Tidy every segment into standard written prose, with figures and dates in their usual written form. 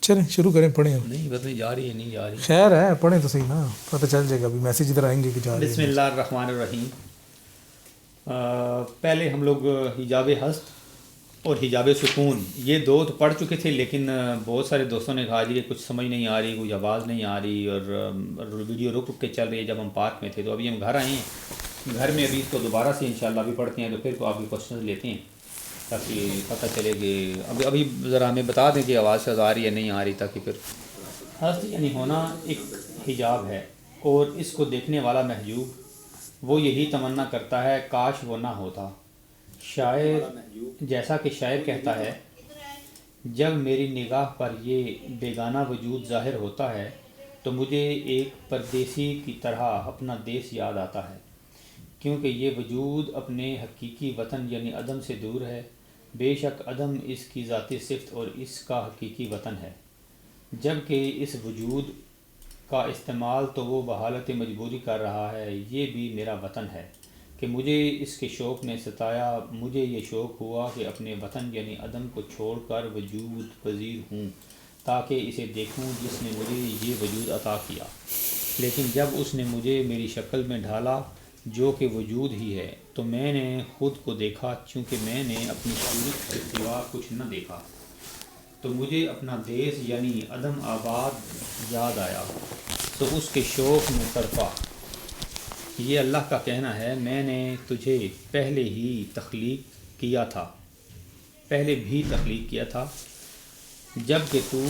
چلیں شروع کریں, پڑھیں. نہیں بس جا رہی ہے, نہیں جا رہی, خیر ہے, پڑھیں تو صحیح نا, پتہ چل جائے گا. ابھی میسیج ادھر آئیں گے کہ جا رہے ہیں. بسم اللہ الرحمن الرحیم. پہلے ہم لوگ حجاب ہست اور حجاب سکون یہ دو تو پڑھ چکے تھے, لیکن بہت سارے دوستوں نے کہا جی کہ کچھ سمجھ نہیں آ رہی, کوئی آواز نہیں آ رہی, اور ویڈیو رک کے چل رہی ہے جب ہم پارک میں تھے. تو ابھی ہم گھر آئے ہیں, گھر میں ابھی اس کو دوبارہ سے انشاءاللہ بھی پڑھتے ہیں, تو پھر تو آپ کے کوشچنز لیتے ہیں تاکہ پتہ چلے کہ ابھی ذرا ہمیں بتا دیں کہ آواز سے آ رہی ہے نہیں آ رہی, تاکہ پھر ہست یعنی ہونا ایک حجاب ہے, اور اس کو دیکھنے والا محجوب وہ یہی تمنا کرتا ہے کاش وہ نہ ہوتا. شاعر جیسا کہ شاعر کہتا ہے, جب میری نگاہ پر یہ بیگانہ وجود ظاہر ہوتا ہے تو مجھے ایک پردیسی کی طرح اپنا دیس یاد آتا ہے, کیونکہ یہ وجود اپنے حقیقی وطن یعنی عدم سے دور ہے. بے شک عدم اس کی ذاتی صفت اور اس کا حقیقی وطن ہے, جبکہ اس وجود کا استعمال تو وہ بحالت مجبوری کر رہا ہے. یہ بھی میرا وطن ہے کہ مجھے اس کے شوق نے ستایا. مجھے یہ شوق ہوا کہ اپنے وطن یعنی عدم کو چھوڑ کر وجود پذیر ہوں تاکہ اسے دیکھوں جس نے مجھے یہ وجود عطا کیا. لیکن جب اس نے مجھے میری شکل میں ڈھالا جو کہ وجود ہی ہے, تو میں نے خود کو دیکھا, چونکہ میں نے اپنی صورت کے سوا کچھ نہ دیکھا. تو مجھے اپنا دیس یعنی عدم آباد یاد آیا, تو اس کے شوق میں تڑپا. یہ اللہ کا کہنا ہے, میں نے تجھے پہلے بھی تخلیق کیا تھا جب کہ تو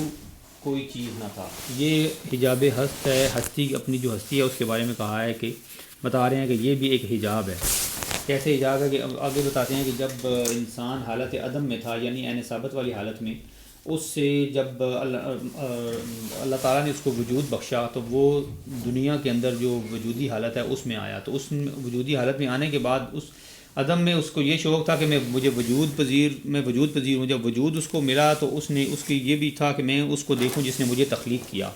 کوئی چیز نہ تھا. یہ حجاب ہست ہے, ہستی اپنی جو ہستی ہے اس کے بارے میں کہا ہے کہ بتا رہے ہیں کہ یہ بھی ایک حجاب ہے. کیسے حجاب ہے کہ آگے بتاتے ہیں کہ جب انسان حالت عدم میں تھا یعنی عین ثابت والی حالت میں, اس سے جب اللہ تعالیٰ نے اس کو وجود بخشا تو وہ دنیا کے اندر جو وجودی حالت ہے اس میں آیا. تو اس وجودی حالت میں آنے کے بعد اس عدم میں اس کو یہ شوق تھا کہ مجھے وجود پذیر ہوں. جب وجود اس کو ملا تو اس نے اس کی یہ بھی تھا کہ میں اس کو دیکھوں جس نے مجھے تخلیق کیا.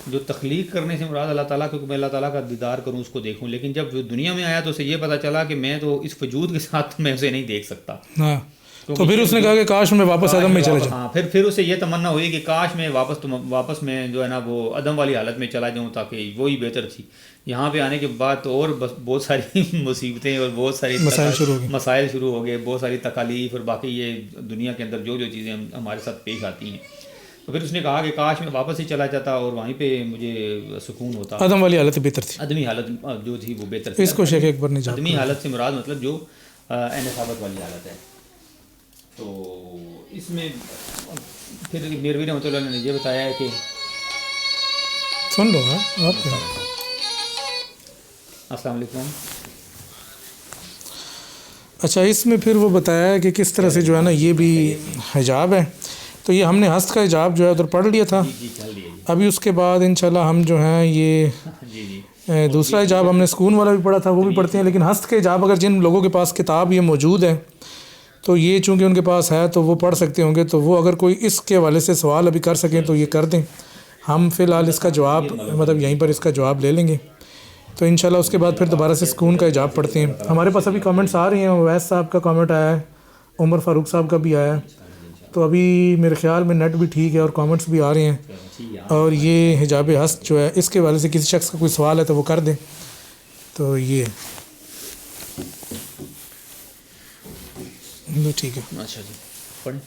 جو تخلیق کرنے سے مراد اللہ تعالیٰ کو, میں اللہ تعالیٰ کا دیدار کروں, اس کو دیکھوں. لیکن جب وہ دنیا میں آیا تو اسے یہ پتہ چلا کہ میں تو اس وجود کے ساتھ میں اسے نہیں دیکھ سکتا. تو پھر اس نے کہا کہ کاش میں واپس عدم میں چلا جاؤں. ہاں, پھر اسے یہ تمنا ہوئی کہ کاش میں واپس میں جو ہے نا وہ عدم والی حالت میں چلا جاؤں, تاکہ وہی بہتر تھی. یہاں پہ آنے کے بعد تو اور بہت ساری مصیبتیں اور بہت ساری مسائل شروع ہو گئے, بہت ساری تکالیف اور باقی یہ دنیا کے اندر جو چیزیں ہمارے ساتھ پیش آتی ہیں. تو پھر اس نے کہا کہ کاش میں واپس ہی چلا جاتا اور وہیں پہ مجھے سکون ہوتا. عدم والی حالت بہتر تھی, عدمی حالت جو تھی وہ بہتر تھی. اس کو شیخ اکبر نے عدمی حالت سے مراد مطلب جو عین ثابت والی حالت ہے. تو اس میں پھر میروی رحمۃ اللہ نے یہ بتایا ہے کہ سن لو آپ. السلام علیکم. اچھا, اس میں پھر وہ بتایا ہے کہ کس طرح سے جو ہے نا یہ بھی حجاب ہے. تو یہ ہم نے ہست کا حجاب جو ہے ادھر پڑھ لیا تھا. ابھی اس کے بعد انشاءاللہ ہم جو ہیں یہ دوسرا حجاب ہم نے سکون والا بھی پڑھا تھا, وہ بھی پڑھتے ہیں. لیکن ہست کے حجاب اگر جن لوگوں کے پاس کتاب یہ موجود ہے تو یہ چونکہ ان کے پاس ہے تو وہ پڑھ سکتے ہوں گے. تو وہ اگر کوئی اس کے حوالے سے سوال ابھی کر سکیں تو یہ کر دیں. ہم فی الحال اس کا جواب مطلب یہیں پر اس کا جواب لے لیں گے. تو انشاءاللہ اس کے بعد پھر دوبارہ سے سکون کا حجاب پڑھتے ہیں. ہمارے پاس ابھی کامنٹس آ رہے ہیں. اویس صاحب کا کامنٹ آیا ہے, عمر فاروق صاحب کا بھی آیا ہے. تو ابھی میرے خیال میں نیٹ بھی ٹھیک ہے اور کامنٹس بھی آ رہے ہیں. اور یہ حجاب ہست جو ہے اس کے حوالے سے کسی شخص کا کوئی سوال ہے تو وہ کر دیں. تو یہ ٹھیک ہے. اچھا جی, پڑھیں.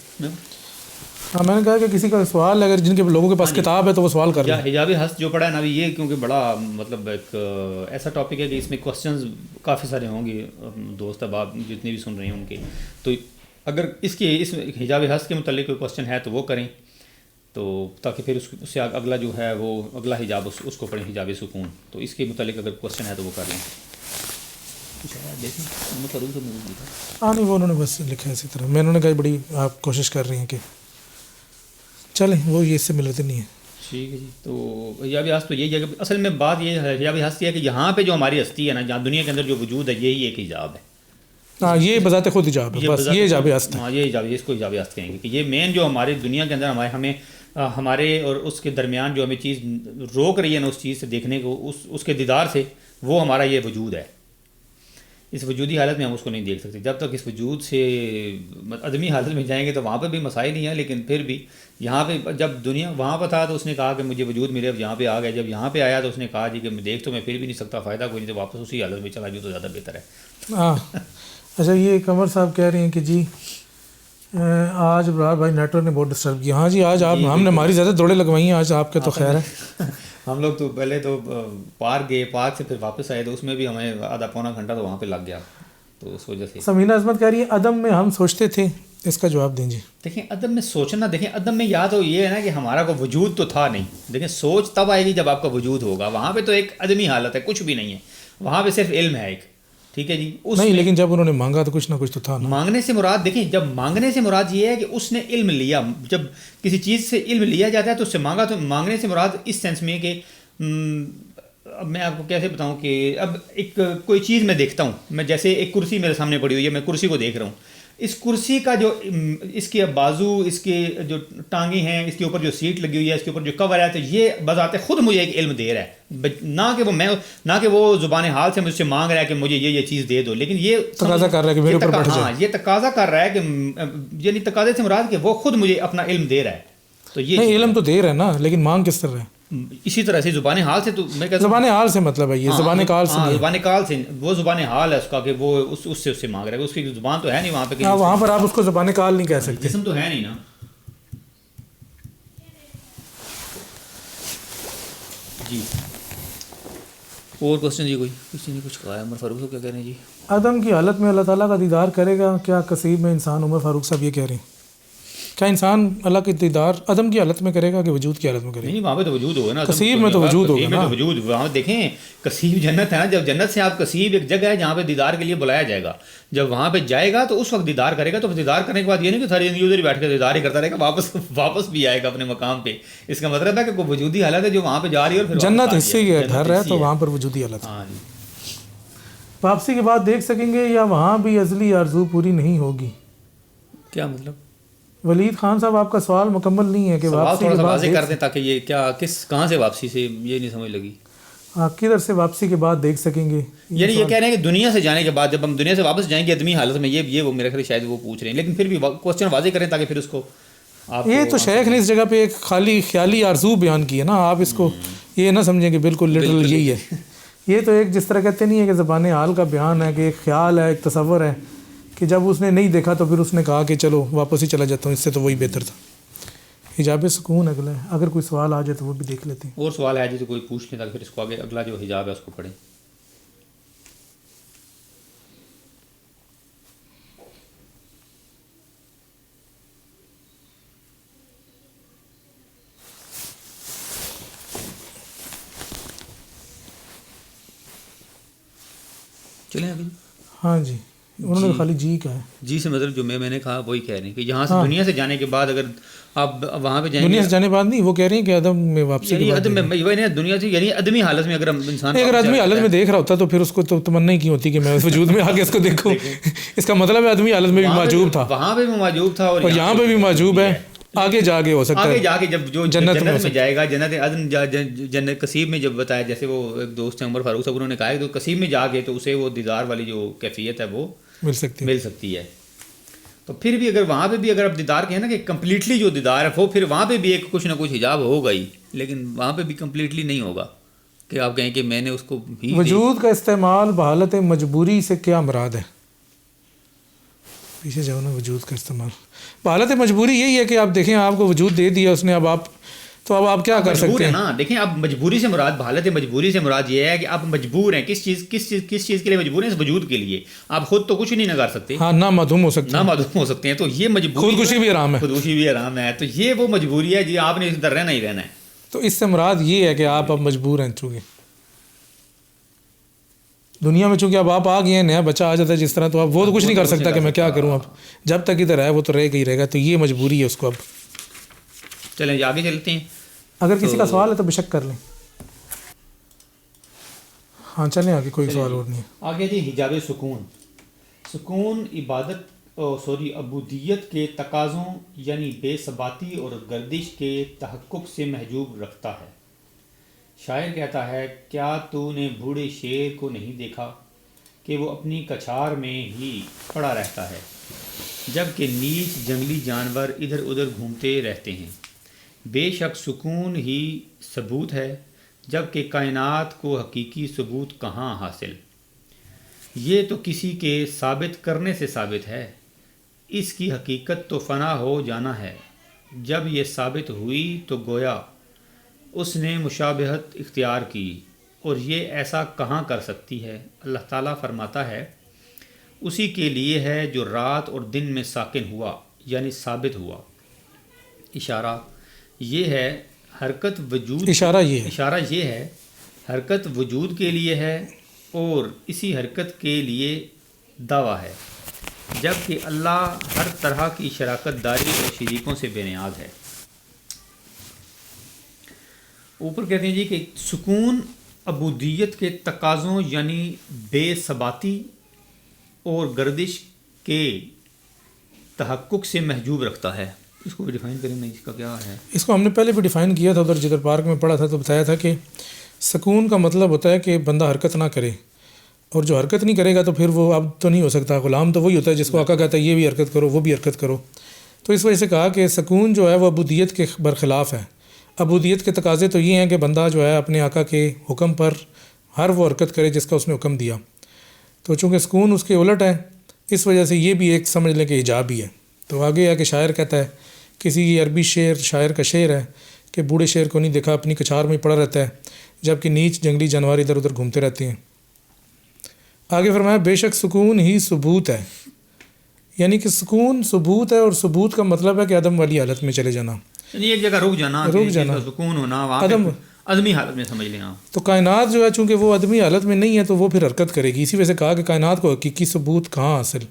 ہاں, میں نے کہا کہ کسی کا سوال اگر جن کے لوگوں کے پاس کتاب ہے تو وہ سوال کر لیں. حجاب ہست جو پڑھا ہے نا ابھی, یہ کیونکہ بڑا مطلب ایک ایسا ٹاپک ہے کہ اس میں کوسچنز کافی سارے ہوں گے, دوست احباب جتنے بھی سن رہے ہیں ان کے. تو اگر اس حجاب ہست کے متعلق کوئی کوسچن ہے تو وہ کریں, تو تاکہ پھر اس سے اگلا جو ہے وہ اگلا حجاب اس کو پڑھیں, حجاب سکون. تو اس کے متعلق اگر کوسچن ہے تو وہ کر لیں. ہاں نہیں, وہ انہوں نے بس لکھا ہے اسی طرح. میں انہوں نے کہا بڑی آپ کوشش کر رہی ہیں کہ چلیں, وہ یہ اس سے ملتے نہیں ہے. ٹھیک ہے جی. تو حجاب ہست تو یہی ہے کہ اصل میں بات یہ ہے, حجاب ہست یہ ہے کہ یہاں پہ جو ہماری ہستی ہے نا, جہاں دنیا کے اندر جو وجود ہے, یہی ایک حجاب ہے. ہاں, یہ بذات خود حجاب ہے, بس یہ حجاب ہست ہے. ہاں, یہ حجاب, اس کو حجاب ہست کہیں گے کہ یہ مین جو ہماری دنیا کے اندر ہمیں ہمارے اور اس کے درمیان جو ہمیں چیز روک رہی ہے نا اس چیز سے دیکھنے کو, اس کے دیدار سے, وہ ہمارا یہ وجود ہے. اس وجودی حالت میں ہم اس کو نہیں دیکھ سکتے. جب تک اس وجود سے عدمی حالت میں جائیں گے تو وہاں پہ بھی مسائل نہیں ہیں, لیکن پھر بھی یہاں پہ جب دنیا وہاں پہ تھا تو اس نے کہا کہ مجھے وجود ملے, اب یہاں پہ آ گیا, جب یہاں پہ آیا تو اس نے کہا جی کہ میں دیکھ تو میں پھر بھی نہیں سکتا, فائدہ کوئی نہیں, تو واپس اسی حالت میں چلا جو تو زیادہ بہتر ہے. ہاں اچھا, یہ قمر صاحب کہہ رہے ہیں کہ جی آج ابرار بھائی نیٹ ورک نے بہت ڈسٹرب کیا. ہاں جی, آج آپ ہم نے ہماری زیادہ دوڑیں لگوائی ہیں, آج آپ کے تو خیر ہے. ہم لوگ تو پہلے تو پارک گئے, پارک سے پھر واپس آئے تو اس میں بھی ہمیں آدھا پونا گھنٹہ تو وہاں پہ لگ گیا, تو اس وجہ سے. سمینہ عظمت کہہ رہی ہے عدم میں ہم سوچتے تھے, اس کا جواب دیں جی. دیکھیں عدم میں سوچنا, دیکھیں عدم میں یا تو یہ ہے نا کہ ہمارا کوئی وجود تو تھا نہیں, دیکھیں سوچ تب آئے گی جب آپ کا وجود ہوگا. وہاں پہ تو ایک عدمی حالت ہے, کچھ بھی نہیں ہے وہاں پہ, صرف علم ہے ایک, ٹھیک ہے جی. نہیں لیکن جب انہوں نے مانگا تو کچھ نہ کچھ تو تھا نا. مانگنے سے مراد, دیکھیں جب مانگنے سے مراد یہ ہے کہ اس نے علم لیا. جب کسی چیز سے علم لیا جاتا ہے تو اس سے مانگا, تو مانگنے سے مراد اس سینس میں کہ اب میں آپ کو کیسے بتاؤں کہ اب ایک کوئی چیز میں دیکھتا ہوں, میں جیسے ایک کرسی میرے سامنے پڑی ہوئی ہے, میں کرسی کو دیکھ رہا ہوں. اس کرسی کا جو اس کے بازو, اس کے جو ٹانگیں ہیں, اس کے اوپر جو سیٹ لگی ہوئی ہے, اس کے اوپر جو کور ہے, تو یہ بذات خود مجھے ایک علم دے رہا ہے, نہ کہ وہ زبان حال سے مجھ سے مانگ رہا ہے کہ مجھے یہ چیز دے دو, لیکن یہ تقاضا کر رہا ہے کہ میرے اوپر بیٹھ جائے. ہاں, یہ تقاضا کر رہا ہے کہ یعنی تقاضے سے مراد کہ وہ خود مجھے اپنا علم دے رہا ہے. تو یہ نہیں, علم تو دے رہا ہے نا, لیکن مانگ کس طرح ہے؟ اسی طرح سے زبان حال سے, تو میں کہتا ہوں زبان حال سے مطلب ہے یہ زبان کال سے نہیں, زبان کال سے, وہ زبان حال ہے اس کا کہ وہ اس سے مانگ رہا ہے, اس کی زبان تو ہے نہیں وہاں پہ. ہاں, وہاں پر آپ اس کو زبان کال نہیں کہہ سکتے, جسم تو ہے نہیں نا. جی اور کوشچن جی, کوئی کسی نے کچھ کہا ہے؟ عمر فاروق صاحب کیا کہہ رہے ہیں جی؟ عدم کی حالت میں اللہ تعالیٰ کا دیدار کرے گا کیا کثیر میں انسان؟ عمر فاروق صاحب یہ کہہ رہے ہیں کیا انسان اللہ کے دیدار عدم کی حالت میں کرے گا کہ وجود کی حالت میں کرے گا؟ نہیں, وہاں پہ تو وجود ہوگا نا, کثیر میں تو وجود ہوگا نا. وجود وہاں دیکھیں, کثیر جنت ہے نا, جب جنت سے آپ کثیر ایک جگہ ہے جہاں پہ دیدار کے لیے بلایا جائے گا, جب وہاں پہ جائے گا تو اس وقت دیدار کرے گا. تو دیدار کرنے کے بعد یہ نہیں کہ ساری زندگی ادھر ہی بیٹھ کے دیدار ہی کرتا رہے گا, واپس بھی آئے گا اپنے مقام پہ. اس کا مطلب ہے کہ کوئی وجودی حالت ہے جو وہاں پہ جا رہی ہے, اور جنت حصے کی گھر ہے تو وہاں پر وجودی حالت. ہاں جی. واپسی کے بعد دیکھ سکیں گے یا وہاں بھی ازلی آرزو پوری نہیں ہوگی؟ کیا مطلب؟ ولید خان صاحب آپ کا سوال مکمل نہیں ہے کہ واپسی تھوڑا کے سا بعد واضح کر دیں تاکہ یہ کیا کہاں سے واپسی سے, یہ نہیں سمجھ لگی. آپ کدھر سے واپسی کے بعد دیکھ سکیں گے؟ یعنی یہ کہہ رہے ہیں کہ دنیا سے جانے کے بعد جب ہم دنیا سے واپس جائیں گے عدمی حالت میں, یہ وہ میرے خیال شاید وہ پوچھ رہے ہیں, لیکن پھر بھی کوشچن واضح کریں تاکہ پھر اس کو آپ. یہ تو شیخ نے اس جگہ پہ ایک خیالی آرزو بیان کی ہے نا, آپ اس کو یہ نہ سمجھیں کہ بالکل لٹرل یہی ہے. یہ تو ایک جس طرح کہتے نہیں ہے کہ زبان حال کا بیان ہے, کہ ایک خیال ہے, ایک تصور ہے کہ جب اس نے نہیں دیکھا تو پھر اس نے کہا کہ چلو واپس ہی چلا جاتا ہوں, اس سے تو وہی بہتر تھا. حجاب سکون اگلا ہے, اگر کوئی سوال آ جائے تو وہ بھی دیکھ لیتے ہیں. اور سوال ہے جی تو کوئی پوچھ لیں تاکہ پھر اس کو آگے اگلا جو حجاب ہے اس کو پڑھیں. چلیں آگے. ہاں جی, انہوں نے خالی جی کہا ہے. جی سے مطلب جو میں نے کہا وہی کہہ رہے ہیں کہ یہاں سے دنیا سے جانے کے بعد اگر آپ وہاں پہ جائیں گے, دنیا سے جانے کے بعد نہیں, وہ کہہ رہے ہیں کہ عدم میں واپسی کے بعد دنیا سے یعنی عدمی حالت میں اگر انسان اگر عدمی حالت میں دیکھ رہا ہوتا تو پھر اس کو تو تمنا ہی کی ہوتی کہ میں اس وجود میں آ کے اس کو دیکھوں. اس کا مطلب ہے عدمی حالت میں بھی موجود تھا, وہاں پہ بھی موجود تھا, اور یہاں پہ بھی موجود ہے. آگے جا کے ہو سکتا ہے, آگے جا کے جب جو جنت میں جائے گا, جنت کثیر میں جب بتایا, جیسے وہ ایک دوست ہیں عمر فاروق صاحب, انہوں نے کہا کہ کثیر میں جا کے تو اسے وہ دیدار والی جو کیفیت ہے وہ مل سکتی ہے. تو پھر بھی اگر وہاں پہ بھی اگر آپ دیدار کہیں نا کہ کمپلیٹلی جو دیدار ہے وہ پھر وہاں پہ بھی ایک کچھ نہ کچھ حجاب ہوگا ہی, لیکن وہاں پہ بھی کمپلیٹلی نہیں ہوگا کہ آپ کہیں کہ میں نے اس کو ہی. وجود کا استعمال بحالت مجبوری سے کیا مراد ہے؟ پیچھے جاؤ نا. وجود کا استعمال بحالت مجبوری یہی ہے کہ آپ دیکھیں آپ کو وجود دے دیا اس نے, اب آپ کیا کر سکتے ہیں نا. دیکھیں اب مجبوری سے مراد, بحالت مجبوری سے مراد یہ ہے کہ آپ مجبور ہیں کس چیز کے لیے مجبور ہیں, اس وجود کے لیے. آپ خود تو کچھ نہیں نہ کر سکتے, ہاں, نہ معدوم ہو سکتے ہیں. تو یہ مجبوری, خودکشی بھی حرام ہے, خودکشی بھی حرام ہے. تو یہ وہ مجبوری ہے جی, آپ نے اس طرح رہنا ہی رہنا ہے. تو اس سے مراد یہ ہے کہ آپ اب مجبور ہیں, چونکہ دنیا میں چونکہ اب آپ آ گئے ہیں, نیا بچہ آ جاتا ہے جس طرح, تو اب وہ تو کچھ نہیں کر سکتا کہ میں کیا کروں, اب جب تک ادھر ہے وہ تو رہ کے ہی رہے گا. تو یہ مجبوری ہے اس کو. اب چلیں جی آگے چلتے ہیں. اگر کسی کا سوال ہے تو بے شک کر لیں. ہاں چلیں آگے, کوئی سوال اور نہیں ہے. آگے جی حجاب سکون عبودیت کے تقاضوں یعنی بے ثباتی اور گردش کے تحقق سے محجوب رکھتا ہے. شاعر کہتا ہے, کیا تو نے بوڑھے شیر کو نہیں دیکھا کہ وہ اپنی کچھار میں ہی پڑا رہتا ہے جبکہ نیچ جنگلی جانور ادھر ادھر گھومتے رہتے ہیں۔ بے شک سکون ہی ثبوت ہے جبکہ کائنات کو حقیقی ثبوت کہاں حاصل۔ یہ تو کسی کے ثابت کرنے سے ثابت ہے، اس کی حقیقت تو فنا ہو جانا ہے۔ جب یہ ثابت ہوئی تو گویا اس نے مشابہت اختیار کی، اور یہ ایسا کہاں کر سکتی ہے؟ اللہ تعالیٰ فرماتا ہے اسی کے لیے ہے جو رات اور دن میں ساکن ہوا، یعنی ثابت ہوا۔ اشارہ یہ ہے حرکت وجود کے لیے ہے اور اسی حرکت کے لیے دعویٰ ہے، جبکہ اللہ ہر طرح کی شراکت داری اور شریکوں سے بے نیاز ہے۔ اوپر کہتے ہیں جی کہ سکون عبودیت کے تقاضوں یعنی بے ثباتی اور گردش کے تحقق سے محجوب رکھتا ہے۔ اس کو بھی ڈیفائن کریں نا، اس کا کیا ہے؟ اس کو ہم نے پہلے بھی ڈیفائن کیا تھا، ادھر جدھر پارک میں پڑھا تھا تو بتایا تھا کہ سکون کا مطلب ہوتا ہے کہ بندہ حرکت نہ کرے، اور جو حرکت نہیں کرے گا تو پھر وہ اب تو نہیں ہو سکتا۔ غلام تو وہی ہوتا ہے جس کو آقا کہتا ہے یہ بھی حرکت کرو وہ بھی حرکت کرو۔ تو اس وجہ سے کہا کہ سکون جو ہے وہ عبودیت کے برخلاف ہے۔ عبودیت کے تقاضے تو یہ ہیں کہ بندہ جو ہے اپنے آقا کے حکم پر ہر وہ حرکت کرے جس کا اس نے حکم دیا، تو چونکہ سکون اس کے الٹ ہے اس وجہ سے یہ بھی ایک سمجھ لیں کہ حجاب ہی ہے۔ تو آگے ہے کہ شاعر کہتا ہے، کسی عربی شاعر کا شعر ہے کہ بوڑھے شیر کو نہیں دیکھا اپنی کچھار میں پڑا رہتا ہے جبکہ نیچ جنگلی جانور ادھر ادھر گھومتے رہتے ہیں۔ آگے فرمایا بے شک سکون ہی ثبوت ہے، یعنی کہ سکون ثبوت ہے، اور ثبوت کا مطلب ہے کہ عدم والی حالت میں چلے جانا، یعنی ایک جگہ رک جانا، سکون ہونا، وہاں پہ عدمی حالت میں سمجھ لیں آپ۔ تو کائنات جو ہے چونکہ وہ عدمی حالت میں نہیں ہے تو وہ پھر حرکت کرے گی۔ اسی وجہ سے کہا کہ کائنات کو حقیقی ثبوت کہاں حاصل،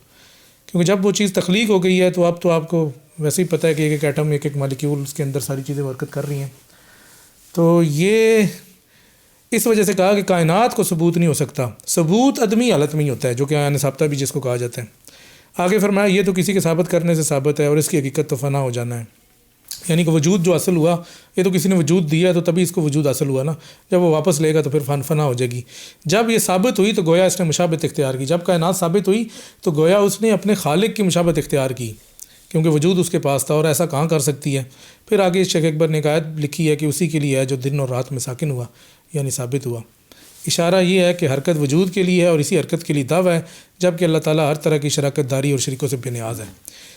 کیونکہ جب وہ چیز تخلیق ہو گئی ہے تو اب تو آپ کو ویسے ہی پتہ ہے کہ ایک ایک ایٹم ایک ایک مالیکیول اس کے اندر ساری چیزیں حرکت کر رہی ہیں۔ تو یہ اس وجہ سے کہا کہ کائنات کو ثبوت نہیں ہو سکتا، ثبوت عدمی حالت میں ہی ہوتا ہے، جو کہ عین ثابتہ بھی جس کو کہا جاتا ہے۔ آگے فرمایا یہ تو کسی کے ثابت کرنے سے ثابت ہے اور اس کی حقیقت تو فنا ہو جانا ہے، یعنی کہ وجود جو حاصل ہوا یہ تو کسی نے وجود دیا ہے تو تبھی اس کو وجود حاصل ہوا نا، جب وہ واپس لے گا تو پھر فنا ہو جائے گی۔ جب یہ ثابت ہوئی تو گویا اس نے مشابہت اختیار کی، جب کائنات ثابت ہوئی تو گویا اس نے اپنے خالق کی مشابہت اختیار کی، کیونکہ وجود اس کے پاس تھا، اور ایسا کہاں کر سکتی ہے۔ پھر آگے شیخ اکبر نے ایک آیت لکھی ہے کہ اسی کے لیے ہے جو دن اور رات میں ساکن ہوا، یعنی ثابت ہوا۔ اشارہ یہ ہے کہ حرکت وجود کے لیے ہے اور اسی حرکت کے لیے دعویٰ ہے، جبکہ اللہ تعالیٰ ہر طرح کی شراکت داری اور شریکوں سے بے نیاز ہے۔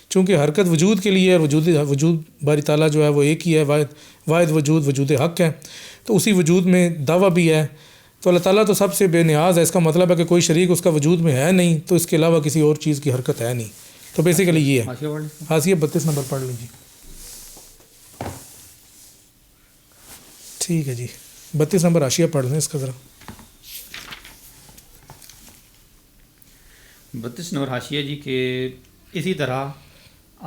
چونکہ حرکت وجود کے لیے ہے اور وجود باری تعالیٰ جو ہے وہ ایک ہی ہے، واحد وجود حق ہے، تو اسی وجود میں دعویٰ بھی ہے۔ تو اللہ تعالیٰ تو سب سے بے نیاز ہے، اس کا مطلب ہے کہ کوئی شریک اس کا وجود میں ہے نہیں، تو اس کے علاوہ کسی اور چیز کی حرکت ہے نہیں۔ تو بیسیکلی یہ ہے۔ حاشیہ 32 نمبر پڑھ لیجیے۔ ٹھیک ہے جی، 32 نمبر حاشیہ پڑھ لیں اس کا ذرا۔ 32 نمبر حاشیہ جی کہ اسی طرح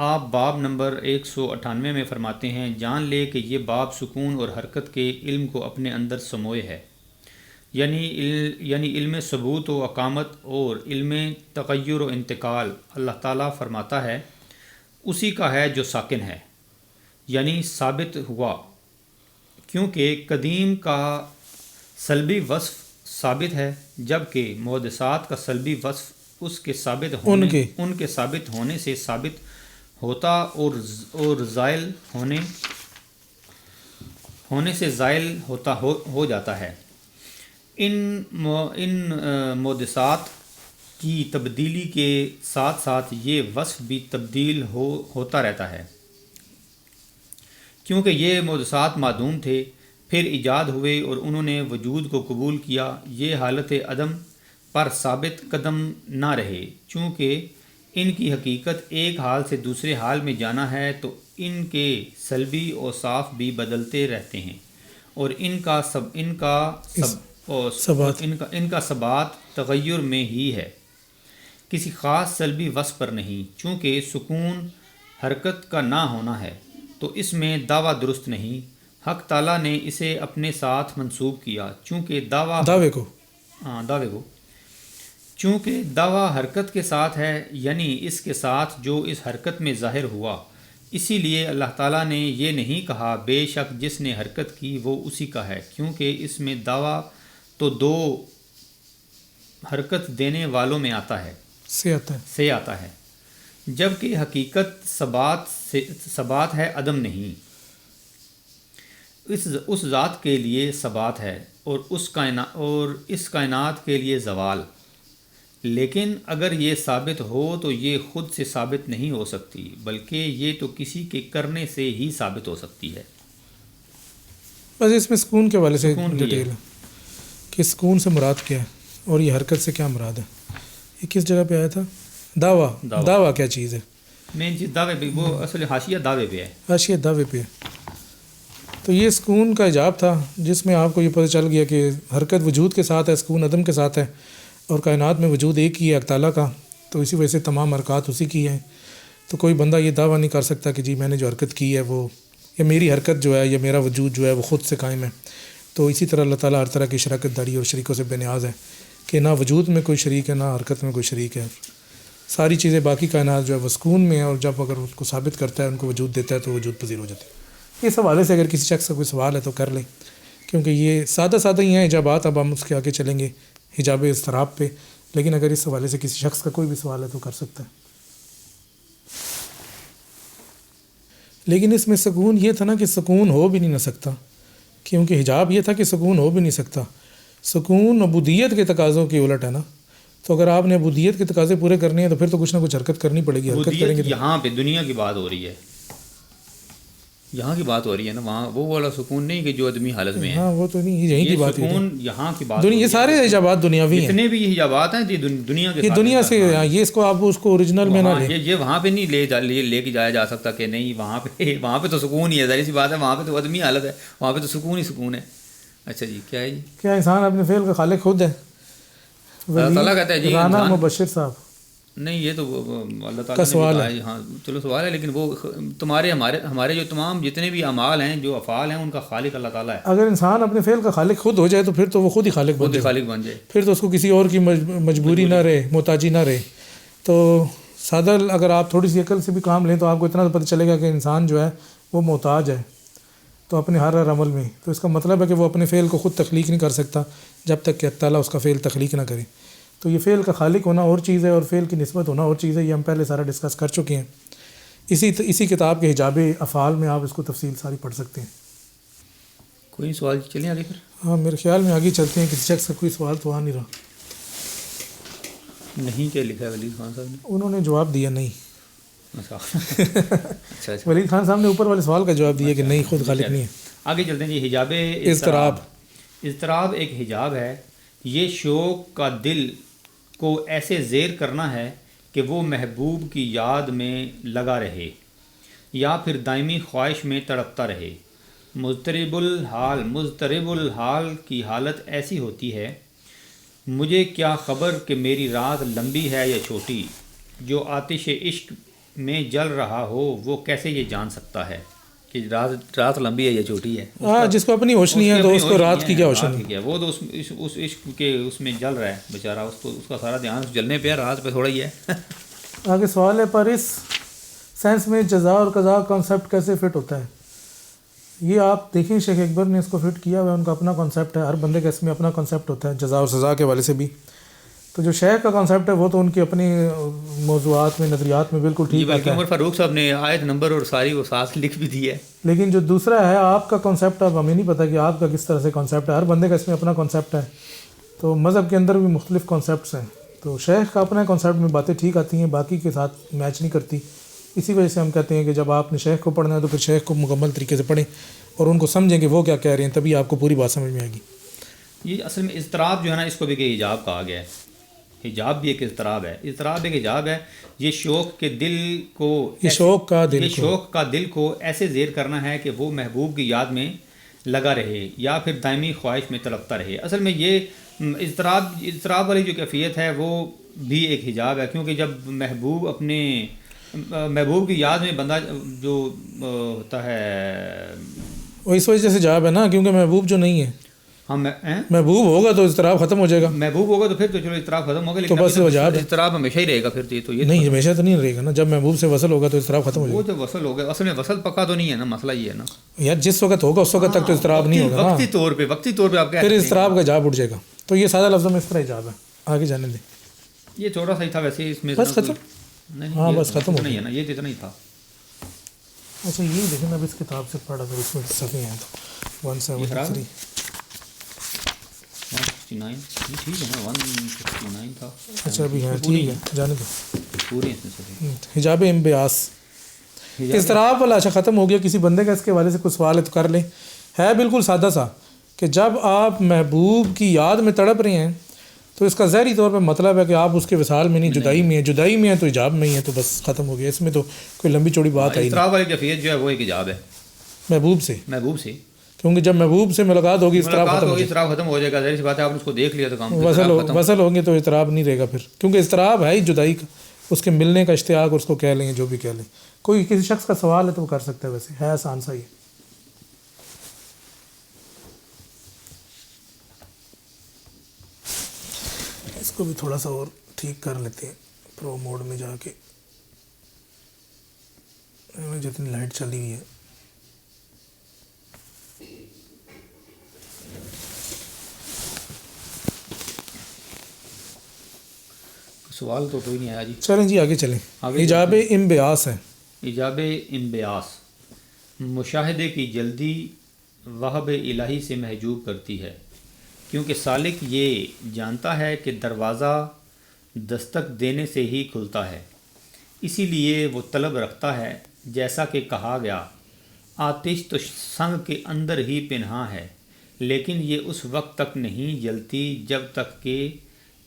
آپ باب نمبر 198 میں فرماتے ہیں جان لے کہ یہ باب سکون اور حرکت کے علم کو اپنے اندر سموئے ہے، یعنی علم ثبوت و اقامت اور علم تغیر و انتقال۔ اللہ تعالیٰ فرماتا ہے اسی کا ہے جو ساکن ہے، یعنی ثابت ہوا، کیونکہ قدیم کا سلبی وصف ثابت ہے جبکہ محدثات کا سلبی وصف اس کے ثابت ہونے ان کے ثابت ہونے سے ثابت ہوتا اور زائل ہونے سے زائل ہو جاتا ہے۔ ان محدثات کی تبدیلی کے ساتھ ساتھ یہ وصف بھی تبدیل ہوتا رہتا ہے، کیونکہ یہ محدثات معدوم تھے، پھر ایجاد ہوئے اور انہوں نے وجود کو قبول کیا۔ یہ حالت عدم پر ثابت قدم نہ رہے، چونکہ ان کی حقیقت ایک حال سے دوسرے حال میں جانا ہے، تو ان کے سلبی اوصاف بھی بدلتے رہتے ہیں، اور ان کا ثبات تغیر میں ہی ہے، کسی خاص سلبی وصف پر نہیں۔ چونکہ سکون حرکت کا نہ ہونا ہے تو اس میں دعویٰ درست نہیں، حق تعالیٰ نے اسے اپنے ساتھ منسوب کیا، چونکہ دعوے کو چونکہ دعویٰ حرکت کے ساتھ ہے، یعنی اس کے ساتھ جو اس حرکت میں ظاہر ہوا۔ اسی لیے اللہ تعالیٰ نے یہ نہیں کہا بے شک جس نے حرکت کی وہ اسی کا ہے، کیونکہ اس میں دعویٰ تو دو حرکت دینے والوں میں آتا ہے، سے آتا ہے، جبکہ حقیقت ثبات ہے، عدم نہیں۔ اس ذات کے لیے ثبات ہے اور اس کائنات کے لیے زوال، لیکن اگر یہ ثابت ہو تو یہ خود سے ثابت نہیں ہو سکتی، بلکہ یہ تو کسی کے کرنے سے ہی ثابت ہو سکتی ہے۔ بس اس میں سکون کے والے سے ڈیٹیل ہے کہ سکون سے مراد کیا ہے اور یہ حرکت سے کیا مراد ہے۔ یہ کس جگہ پہ آیا تھا؟ دعویٰ کیا چیز ہے؟ مین چیز دعوے پہ، وہ اصل حاشیہ دعوے پہ ہے، حاشیہ دعوے پہ ہے۔ تو یہ سکون کا ایجاب تھا جس میں آپ کو یہ پتہ چل گیا کہ حرکت وجود کے ساتھ ہے، سکون عدم کے ساتھ ہے، اور کائنات میں وجود ایک ہی ہے، اللہ تعالیٰ کا، تو اسی وجہ سے تمام حرکات اسی کی ہیں۔ تو کوئی بندہ یہ دعویٰ نہیں کر سکتا کہ جی میں نے جو حرکت کی ہے وہ، یا میری حرکت جو ہے یا میرا وجود جو ہے وہ خود سے قائم ہے۔ تو اسی طرح اللہ تعالیٰ ہر طرح کی شراکت داری اور شریکوں سے بے نیاز ہے کہ نہ وجود میں کوئی شریک ہے نہ حرکت میں کوئی شریک ہے۔ ساری چیزیں باقی کائنات جو ہے وہ سکون میں ہے، اور جب اگر ان کو ثابت کرتا ہے، ان کو وجود دیتا ہے تو وجود پذیر ہو جاتی ہے۔ اس حوالے سے اگر کسی شخص کا کوئی سوال ہے تو کر لیں، کیونکہ یہ سادہ ہی ہیں حجابات۔ اب ہم اس کے آگے چلیں گے حجاب اضطراب پہ، لیکن اگر اس حوالے سے کسی شخص کا کوئی بھی سوال ہے تو کر سکتا ہے۔ لیکن اس میں سکون یہ تھا نا کہ سکون ہو بھی نہیں نہ سکتا، کیونکہ حجاب یہ تھا کہ سکون ہو بھی نہیں سکتا۔ سکون عبودیت کے تقاضوں کی الٹ ہے نا، تو اگر آپ نے عبودیت کے تقاضے پورے کرنے ہیں تو پھر تو کچھ نہ کچھ حرکت کرنی پڑے گی۔ حرکت کریں گے تو یہاں پہ دنیا کی بات ہو رہی ہے، یہاں کی بات ہو رہی ہے نا، وہاں وہ والا سکون نہیں کہ جو آدمی حالت میں ہے۔ ہاں وہ تو نہیں، یہیں کی بات ہے، سکون یہاں کی بات، یہ سارے حجابات دنیاوی ہیں، جتنے بھی یہ حجابات ہیں یہ دنیا کے، یہ دنیا سے، یہ اس کو آپ اس کو اوریجنل میں نہ لیں۔ یہ وہاں پہ نہیں لے کے جایا جا سکتا کہ نہیں وہاں پہ تو سکون ہی ہے، ظاہر سی بات ہے، وہاں پہ تو آدمی حالت ہے، وہاں پہ تو سکون ہی سکون ہے۔ اچھا جی، کیا ہے جی؟ کیا انسان اپنے فعل کا خالق خود ہے؟ اللہ تعالیٰ کہتا ہے جی، رانا مبشر صاحب، نہیں یہ تو اللہ تعالیٰ نے سوال ہے، ہاں چلو سوال ہے، لیکن وہ تمہارے ہمارے جو تمام جتنے بھی اعمال ہیں، جو افعال ہیں، ان کا خالق اللہ تعالیٰ ہے۔ اگر انسان اپنے فعل کا خالق خود ہو جائے تو پھر تو وہ خود ہی خالق بن جائے، پھر تو اس کو کسی اور کی مجبوری نہ رہے، محتاجی نہ رہے۔ تو سادہ اگر آپ تھوڑی سی عقل سے بھی کام لیں تو آپ کو اتنا پتہ چلے گا کہ انسان جو ہے وہ محتاج ہے تو اپنے ہر عمل میں، تو اس کا مطلب ہے کہ وہ اپنے فعل کو خود تخلیق نہیں کر سکتا جب تک کہ اللہ تعالیٰ اس کا فعل تخلیق نہ کرے۔ تو یہ فعل کا خالق ہونا اور چیز ہے اور فعل کی نسبت ہونا اور چیز ہے، یہ ہم پہلے سارا ڈسکس کر چکے ہیں۔ اسی کتاب کے حجاب افعال میں آپ اس کو تفصیل ساری پڑھ سکتے ہیں۔ کوئی سوال چلیں آگے پھر؟ ہاں میرے خیال میں آگے چلتے ہیں، کسی شخص کا کوئی سوال تو آ نہیں رہا۔ نہیں، کیا لکھا ہے ولید خان صاحب نے؟ انہوں نے جواب دیا نہیں۔ اچھا ولید خان صاحب نے اوپر والے سوال کا جواب دیا کہ نہیں، خود خالق نہیں ہے۔ آگے چلتے ہیں جی، حجاب اضطراب ایک حجاب ہے۔ یہ شوق کا دل کو ایسے زیر کرنا ہے کہ وہ محبوب کی یاد میں لگا رہے یا پھر دائمی خواہش میں تڑپتا رہے۔ مضطرب الحال کی حالت ایسی ہوتی ہے، مجھے کیا خبر کہ میری رات لمبی ہے یا چھوٹی، جو آتش عشق میں جل رہا ہو وہ کیسے یہ جان سکتا ہے کہ رات لمبی ہے یا چھوٹی ہے؟ ہاں، جس کو اپنی ہوش نہیں ہے تو اس کو رات کی کیا ہوش نہیں، وہ تو اس عشق کے اس میں جل رہا ہے بیچارہ، اس کا سارا دھیان جلنے پہ ہے، رات پہ تھوڑا ہی ہے۔ آگے سوال ہے، پر اس سینس میں جزا اور قضا کانسیپٹ کیسے فٹ ہوتا ہے؟ یہ آپ دیکھیں شیخ اکبر نے اس کو فٹ کیا ہوا ہے، ان کا اپنا کانسیپٹ ہے، ہر بندے کا اس میں اپنا کانسیپٹ ہوتا ہے جزا اور سزا کے حوالے سے بھی۔ تو جو شیخ کا کانسیپٹ ہے وہ تو ان کے اپنے موضوعات میں، نظریات میں بالکل ٹھیک ہے۔ عمر فاروق صاحب نے آیت نمبر اور ساری وہ ساتھ لکھ بھی دی ہے، لیکن جو دوسرا ہے آپ کا کانسیپٹ، اب ہمیں نہیں پتہ کہ آپ کا کس طرح سے کانسیپٹ ہے، ہر بندے کا اس میں اپنا کانسیپٹ ہے۔ تو مذہب کے اندر بھی مختلف کانسیپٹس ہیں، تو شیخ کا اپنا کانسیپٹ میں باتیں ٹھیک آتی ہیں، باقی کے ساتھ میچ نہیں کرتی۔ اسی وجہ سے ہم کہتے ہیں کہ جب آپ نے شیخ کو پڑھنا ہے تو پھر شیخ کو مکمل طریقے سے پڑھیں اور ان کو سمجھیں کہ وہ کیا کہہ رہے ہیں، تبھی آپ کو پوری بات سمجھ میں آئے گی۔ یہ اصل میں اضطراب جو ہے نا، اس کو بھی کہ حجاب کہا گیا ہے۔ حجاب بھی ایک اضطراب ہے، اضطراب ایک حجاب ہے۔ یہ شوق کے دل کو، یہ شوق کا دل کو ایسے زیر کرنا ہے کہ وہ محبوب کی یاد میں لگا رہے یا پھر دائمی خواہش میں تڑپتا رہے۔ اصل میں یہ اضطراب والی جو کیفیت ہے وہ بھی ایک حجاب ہے، کیونکہ جب محبوب کی یاد میں بندہ جو ہوتا ہے، وہ اس وجہ سے حجاب ہے نا، کیونکہ محبوب جو نہیں ہے، ہاں محبوب ہوگا تو اضطراب ختم ہو جائے گا، محبوب ہوگا تو پھر تو چلو اضطراب ختم ہوگا، لیکن بس اضطراب ہمیشہ ہی رہے گا پھر تو یہ نہیں، ہمیشہ تو نہیں رہے گا نا، جب محبوب سے وصل ہوگا تو اضطراب ختم ہو جائے گا۔ وہ جب وصل ہوگا، اصل میں وصل پکا تو نہیں ہے نا، مسئلہ یہ ہے نا یار، جس وقت ہوگا اس وقت تک تو اضطراب نہیں ہوگا نا، وقتی طور پہ آپ پھر اضطراب کا حجاب اٹھ جائے گا۔ تو یہ سادہ لفظوں میں اس طرح حجاب ہے۔ آگے جانے دیں. یہ چھوٹا سا ہی تھا ویسے اس میں بس ختم. نہیں ہاں بس ختم ہو نہیں ہے گیا. نا، یہ تو اتنا ہی تھا. اچھا یہ دیکھیں اب اس کتاب سے پڑھا تھا اس میں صفحے ہیں تو 173. 169 یہ ٹھیک ہے نا، 169 تھا. اچھا ابھی ہیں ٹھیک ہے جانے دو. پورے اس میں سے حجاب انبیاس اضطراب والا. اچھا ختم ہو گیا. کسی بندے کا اس کے حوالے سے کوئی سوال ہے تو کر لیں. ہے بالکل سادہ سا کہ جب آپ محبوب کی یاد میں تڑپ رہے ہیں تو اس کا ظاہری طور پہ مطلب ہے کہ آپ اس کے وصال میں نہیں، جدائی میں ہیں. جدائی میں ہیں تو حجاب میں ہی ہے، تو بس ختم ہو گیا. اس میں تو کوئی لمبی چوڑی بات آئی اضطراب والی کیفیت جو ہے وہ ایک حجاب ہے محبوب سے، محبوب سے. کیونکہ جب محبوب سے ملاقات ہوگی اضطراب ملاقات ختم ہو ہوگی، جائے اضطراب ختم ہو جائے گا. ظاہر سی بات ہے آپ نے اس کو دیکھ لیا تو کام وصل ہوں گے تو اضطراب نہیں رہے گا پھر، کیونکہ اضطراب ہے ہی جدائی کا، اس کے ملنے کا اشتیاق، اور اس کو کہہ لیں جو بھی کہہ لیں. کوئی کسی شخص کا سوال ہے تو وہ کر سکتا ہے، ویسے ہے آسان سا ہی. اس کو بھی تھوڑا سا اور ٹھیک کر لیتے ہیں پرو موڈ میں جا کے. جتنی لائٹ چلی ہوئی ہے سوال تو کوئی نہیں آیا جی. چلیں جی آگے چلیں. حجاب انبیاس ہے. حجاب انبیاس مشاہدے کی جلدی وہب الہی سے محجوب کرتی ہے، کیونکہ سالک یہ جانتا ہے کہ دروازہ دستک دینے سے ہی کھلتا ہے، اسی لیے وہ طلب رکھتا ہے. جیسا کہ کہا گیا، آتش تو سنگ کے اندر ہی پنہاں ہے، لیکن یہ اس وقت تک نہیں جلتی جب تک کہ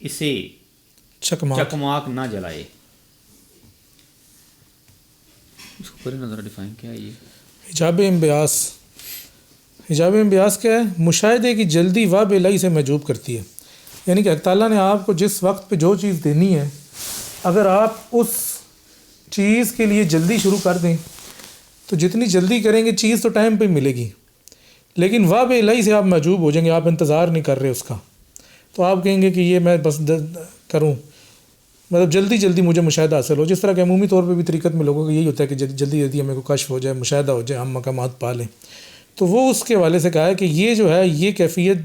اسے چکماک نہ جلائے. اس کو کریں نظر ڈیفائن کیا ہے یہ حجاب انبیاس. حجاب انبیاس کیا ہے؟ مشاہدے کی جلدی وہب الہی سے محجوب کرتی ہے. یعنی کہ اللہ تعالیٰ نے آپ کو جس وقت پہ جو چیز دینی ہے، اگر آپ اس چیز کے لیے جلدی شروع کر دیں تو جتنی جلدی کریں گے چیز تو ٹائم پہ ملے گی، لیکن وہب الہی سے آپ محجوب ہو جائیں گے. آپ انتظار نہیں کر رہے اس کا، تو آپ کہیں گے کہ یہ میں بس کروں، مطلب جلدی جلدی مجھے مشاہدہ حاصل ہو. جس طرح کہ عمومی طور پہ بھی طریقت میں لوگوں کا یہی ہوتا ہے کہ جلدی جلدی ہمیں کو کشف ہو جائے، مشاہدہ ہو جائے، ہم مقامات پا لیں. تو وہ اس کے حوالے سے کہا ہے کہ یہ جو ہے یہ کیفیت